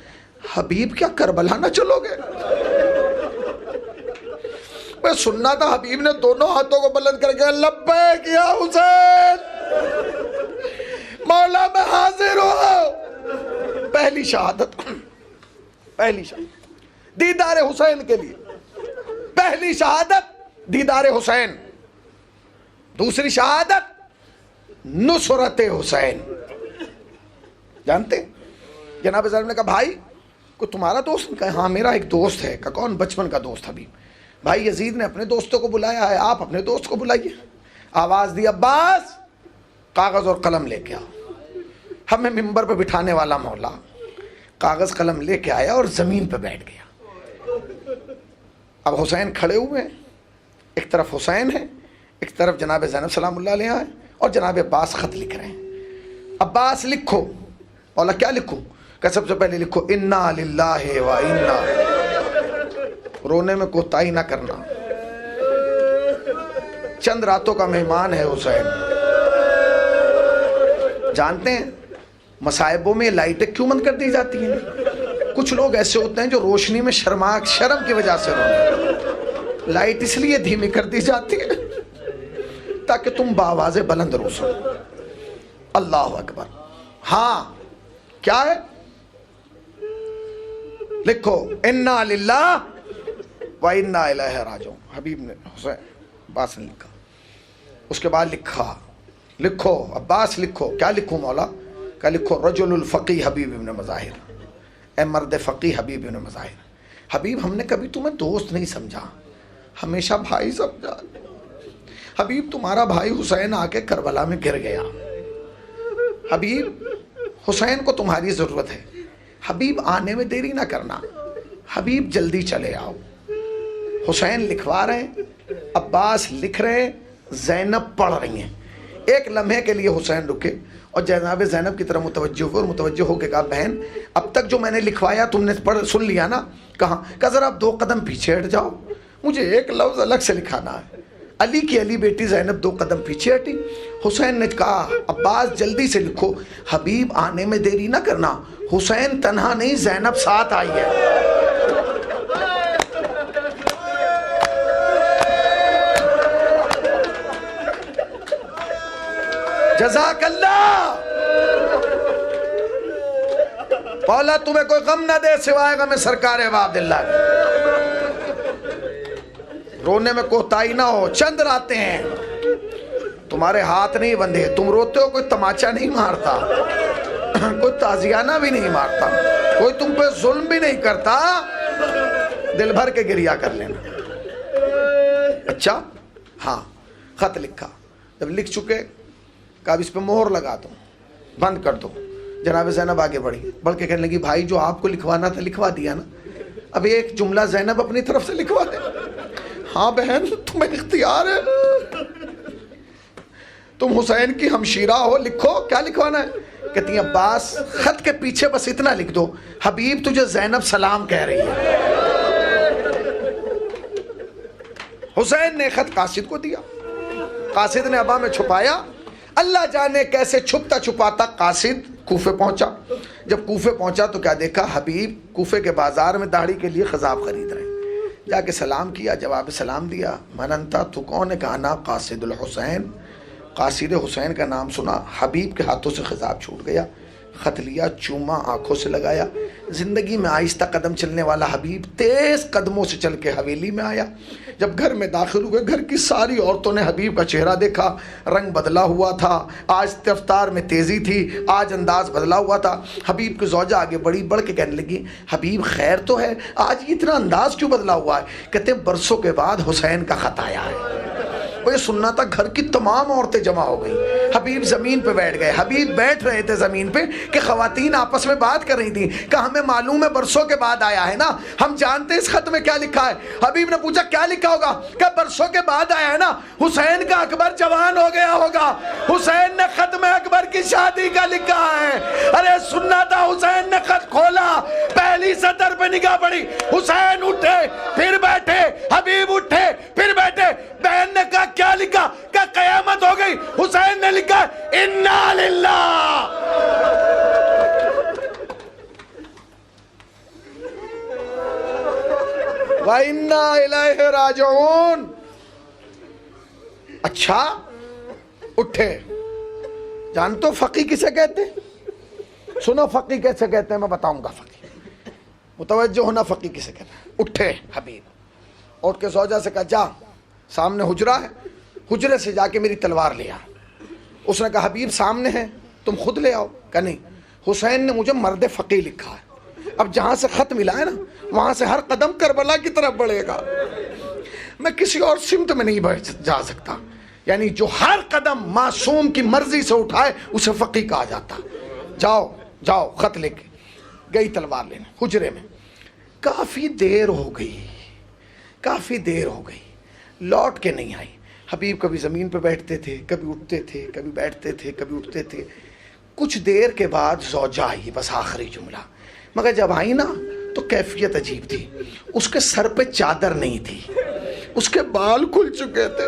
B: حبیب کیا کربلا نہ چلو گے؟ میں سننا تھا. حبیب نے دونوں ہاتھوں کو بلند کر کے لبیک یا حسین, مولا میں حاضر ہوں. پہلی شہادت دیدار حسین کے لیے, پہلی شہادت دیدار حسین, دوسری شہادت نصرت حسین. جانتے جناب صاحب نے کہا بھائی کوئی تمہارا دوست؟ کہا ہاں میرا ایک دوست ہے. کہا کون؟ بچپن کا دوست حبیب. بھائی یزید نے اپنے دوستوں کو بلایا ہے, آپ اپنے دوست کو بلائیے. آواز دی عباس کاغذ اور قلم لے کے آؤ. ہمیں ممبر پہ بٹھانے والا مولا کاغذ قلم لے کے آیا اور زمین پہ بیٹھ گیا. اب حسین کھڑے ہوئے, ایک طرف حسین ہے, ایک طرف جناب زینب سلام اللہ علیہ ہے, اور جناب عباس خط لکھ رہے ہیں. عباس لکھو. مولا کیا لکھوں؟ کہ سب سے پہلے لکھو انا للہ و انا, رونے میں کوتاہی نہ کرنا. چند راتوں کا مہمان ہے حسین. جانتے ہیں مصائبوں میں لائٹیں کیوں بند کر دی جاتی ہیں؟ کچھ لوگ ایسے ہوتے ہیں جو روشنی میں شرم کی وجہ سے روتے، لائٹ اس لیے دھیمی کر دی جاتی ہے تاکہ تم بآواز بلند رو سکو۔ اللہ اکبر۔ ہاں کیا ہے؟ لکھو انا للہ و انا الیہ راجعون، حبیب نے حسین عباس نے لکھا۔ اس کے بعد لکھو عباس لکھو، کیا لکھوں مولا؟ کیا لکھو؟ رجل الفقی حبیب ابن مظاہر، اے مرد فقی حبیب ابن مظاہر۔ حبیب ہم نے کبھی تمہیں دوست نہیں سمجھا، ہمیشہ بھائی سمجھا۔ حبیب تمہارا بھائی حسین آ کے کربلا میں گر گیا، حبیب حسین کو تمہاری ضرورت ہے، حبیب آنے میں دیری نہ کرنا، حبیب جلدی چلے آؤ۔ حسین لکھوا رہے ہیں، عباس لکھ رہے ہیں، زینب پڑھ رہی ہیں۔ ایک لمحے کے لیے حسین رکے اور جناب زینب کی طرف متوجہ ہوئے اور متوجہ ہو کے کہا بہن اب تک جو میں نے لکھوایا تم نے پڑھ سن لیا نا؟ کہا ذرا آپ 2 قدم پیچھے ہٹ جاؤ، مجھے ایک لفظ الگ سے لکھانا ہے۔ علی کی علی بیٹی زینب 2 قدم پیچھے ہٹی۔ حسین نے کہا عباس جلدی سے لکھو، حبیب آنے میں دیری نہ کرنا، حسین تنہا نہیں زینب ساتھ آئی ہے۔ جزاک اللہ۔ مولا تمہیں کوئی غم نہ دے سوائے غم سرکار عبداللہ کے، رونے میں کوتاہی نہ ہو۔ چند راتیں ہیں، تمہارے ہاتھ نہیں بندھے، تم روتے ہو، کوئی تماچا نہیں مارتا، کوئی تازیانہ بھی نہیں مارتا، کوئی تم پہ ظلم بھی نہیں کرتا، دل بھر کے گریا کر لینا۔ اچھا ہاں، خط لکھا، جب لکھ چکے کہا اب اس پہ مہر لگا دو، بند کر دو۔ جناب زینب آگے بڑھ کے کہنے لگی بھائی جو آپ کو لکھوانا تھا لکھوا دیا نا، اب ایک جملہ زینب اپنی طرف سے لکھوا دے۔ ہاں بہن تمہیں اختیار ہے، تم حسین کی ہمشیرہ ہو، لکھو کیا لکھوانا ہے۔ کہتی ہیں عباس خط کے پیچھے بس اتنا لکھ دو، حبیب تجھے زینب سلام کہہ رہی ہے۔ حسین نے خط قاصد کو دیا، قاصد نے ابا میں چھپایا۔ اللہ جانے کیسے چھپتا چھپاتا قاصد کوفے پہنچا۔ جب کوفے پہنچا تو کیا دیکھا؟ حبیب کوفے کے بازار میں داڑھی کے لیے خضاب خرید رہے ہیں۔ جا کے سلام کیا، جواب سلام دیا، من انتا، تو کون ہے؟ کہا نا قاصد الحسین، قاصد حسین کا نام سنا۔ حبیب کے ہاتھوں سے خضاب چھوٹ گیا، خط لیا، چوما، آنکھوں سے لگایا۔ زندگی میں آہستہ قدم چلنے والا حبیب تیز قدموں سے چل کے حویلی میں آیا۔ جب گھر میں داخل ہوئے، گھر کی ساری عورتوں نے حبیب کا چہرہ دیکھا، رنگ بدلا ہوا تھا، آج رفتار میں تیزی تھی، آج انداز بدلا ہوا تھا۔ حبیب کی زوجہ آگے بڑھ کے کہنے لگی حبیب خیر تو ہے، آج اتنا انداز کیوں بدلا ہوا ہے؟ کہتے ہیں برسوں کے بعد حسین کا خط آیا ہے۔ وہ یہ سننا تھا، گھر کی تمام عورتیں جمع ہو گئی۔ حبیب زمین پہ بیٹھ گئے، حبیب بیٹھ رہے تھے زمین پہ کہ خواتین آپس میں بات کر رہی تھیں کہ ہمیں معلوم ہے برسوں کے بعد آیا ہے نا، ہم جانتے اس خط میں کیا لکھا ہے۔ حبیب نے پوچھا کیا لکھا ہوگا؟ کہ برسوں کے بعد آیا ہے نا، حسین کا اکبر جوان ہو گیا ہوگا، حسین نے خط میں اکبر کی شادی کا لکھا ہے۔ ارے سننا تھا، حسین نے خط کھولا، پہلی سطر پہ نگاہ پڑی، حسین اٹھے پھر بیٹھے، حبیب اٹھے پھر بیٹھے۔ بہن نے کہا کیا لکھا؟ کہ قیامت ہو گئی۔ حسین نے لکھا انا للہ و انا الیہ راجعون۔ اچھا اٹھے، جانتے ہو فقی کسے کہتے ہیں؟ سنو فقی کیسے کہتے ہیں، میں بتاؤں گا فقی، متوجہ ہونا فقی کسے کہتے ہیں۔ اٹھے حبیب، اٹھ کے زوجہ سے کہا جا، سامنے حجرہ ہے، حجرے سے جا کے میری تلوار لے آ۔ اس نے کہا حبیب سامنے ہے، تم خود لے آؤ۔ کہا نہیں، حسین نے مجھے مرد فقی لکھا ہے، اب جہاں سے خط ملا ہے نا وہاں سے ہر قدم کربلا کی طرف بڑھے گا، میں کسی اور سمت میں نہیں جا سکتا۔ یعنی جو ہر قدم معصوم کی مرضی سے اٹھائے اسے فقی کہا جاتا۔ جاؤ جاؤ، خط لے کے گئی تلوار لینے حجرے میں۔ کافی دیر ہو گئی، کافی دیر ہو گئی، لوٹ کے نہیں آئی۔ حبیب کبھی زمین پہ بیٹھتے تھے، کبھی اٹھتے تھے، کبھی بیٹھتے تھے، کبھی اٹھتے تھے۔ کچھ دیر کے بعد زوجہ آئی، بس آخری جملہ، مگر جب آئی نا تو کیفیت عجیب تھی۔ اس کے سر پہ چادر نہیں تھی، اس کے بال کھل چکے تھے،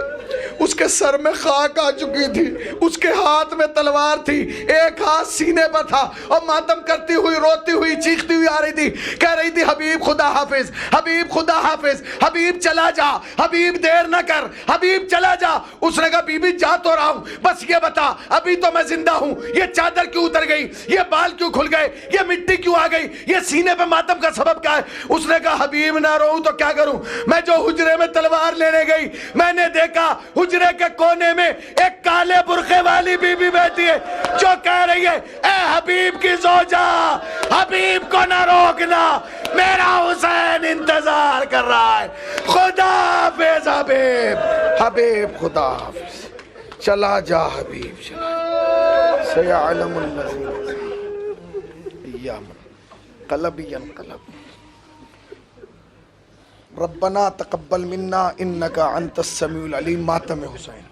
B: اس کے سر میں خاک آ چکی تھی، اس کے ہاتھ میں تلوار تھی، ایک ہاتھ سینے پر تھا اور ماتم کرتی ہوئی، روتی ہوئی، چیختی ہوئی آ رہی تھی، کہہ رہی تھی حبیب خدا حافظ، حبیب خدا حافظ، حبیب چلا جا، حبیب دیر نہ کر، حبیب چلا جا۔ اس نے کہا بی بی جا تو رہا ہوں، بس یہ بتا ابھی تو میں زندہ ہوں، یہ چادر کیوں اتر گئی، یہ بال کیوں کھل گئے، یہ مٹی کیوں آ گئی، یہ سینے پہ ماتم کا سبب کیا ہے؟ اس نے کہا حبیب نہ روؤں تو کیا کروں، میں جو حجرے میں تلوار لینے گئی میں نے دیکھا حجرے کے کونے میں ایک کالے برقعے والی بی بی بیٹھی ہے جو کہہ رہی ہے اے حبیب کی زوجہ، حبیب کو نہ روکنا، میرا حسین انتظار کر رہا ہے، خدا حافظ حبیب، حبیب خدا حافظ، چلا جا حبیب چلا جا، سیعلم الذین ایام قلب ینقلب، ربنا تقبل منا انکا انت السمیع العلیم، ماتم حسین۔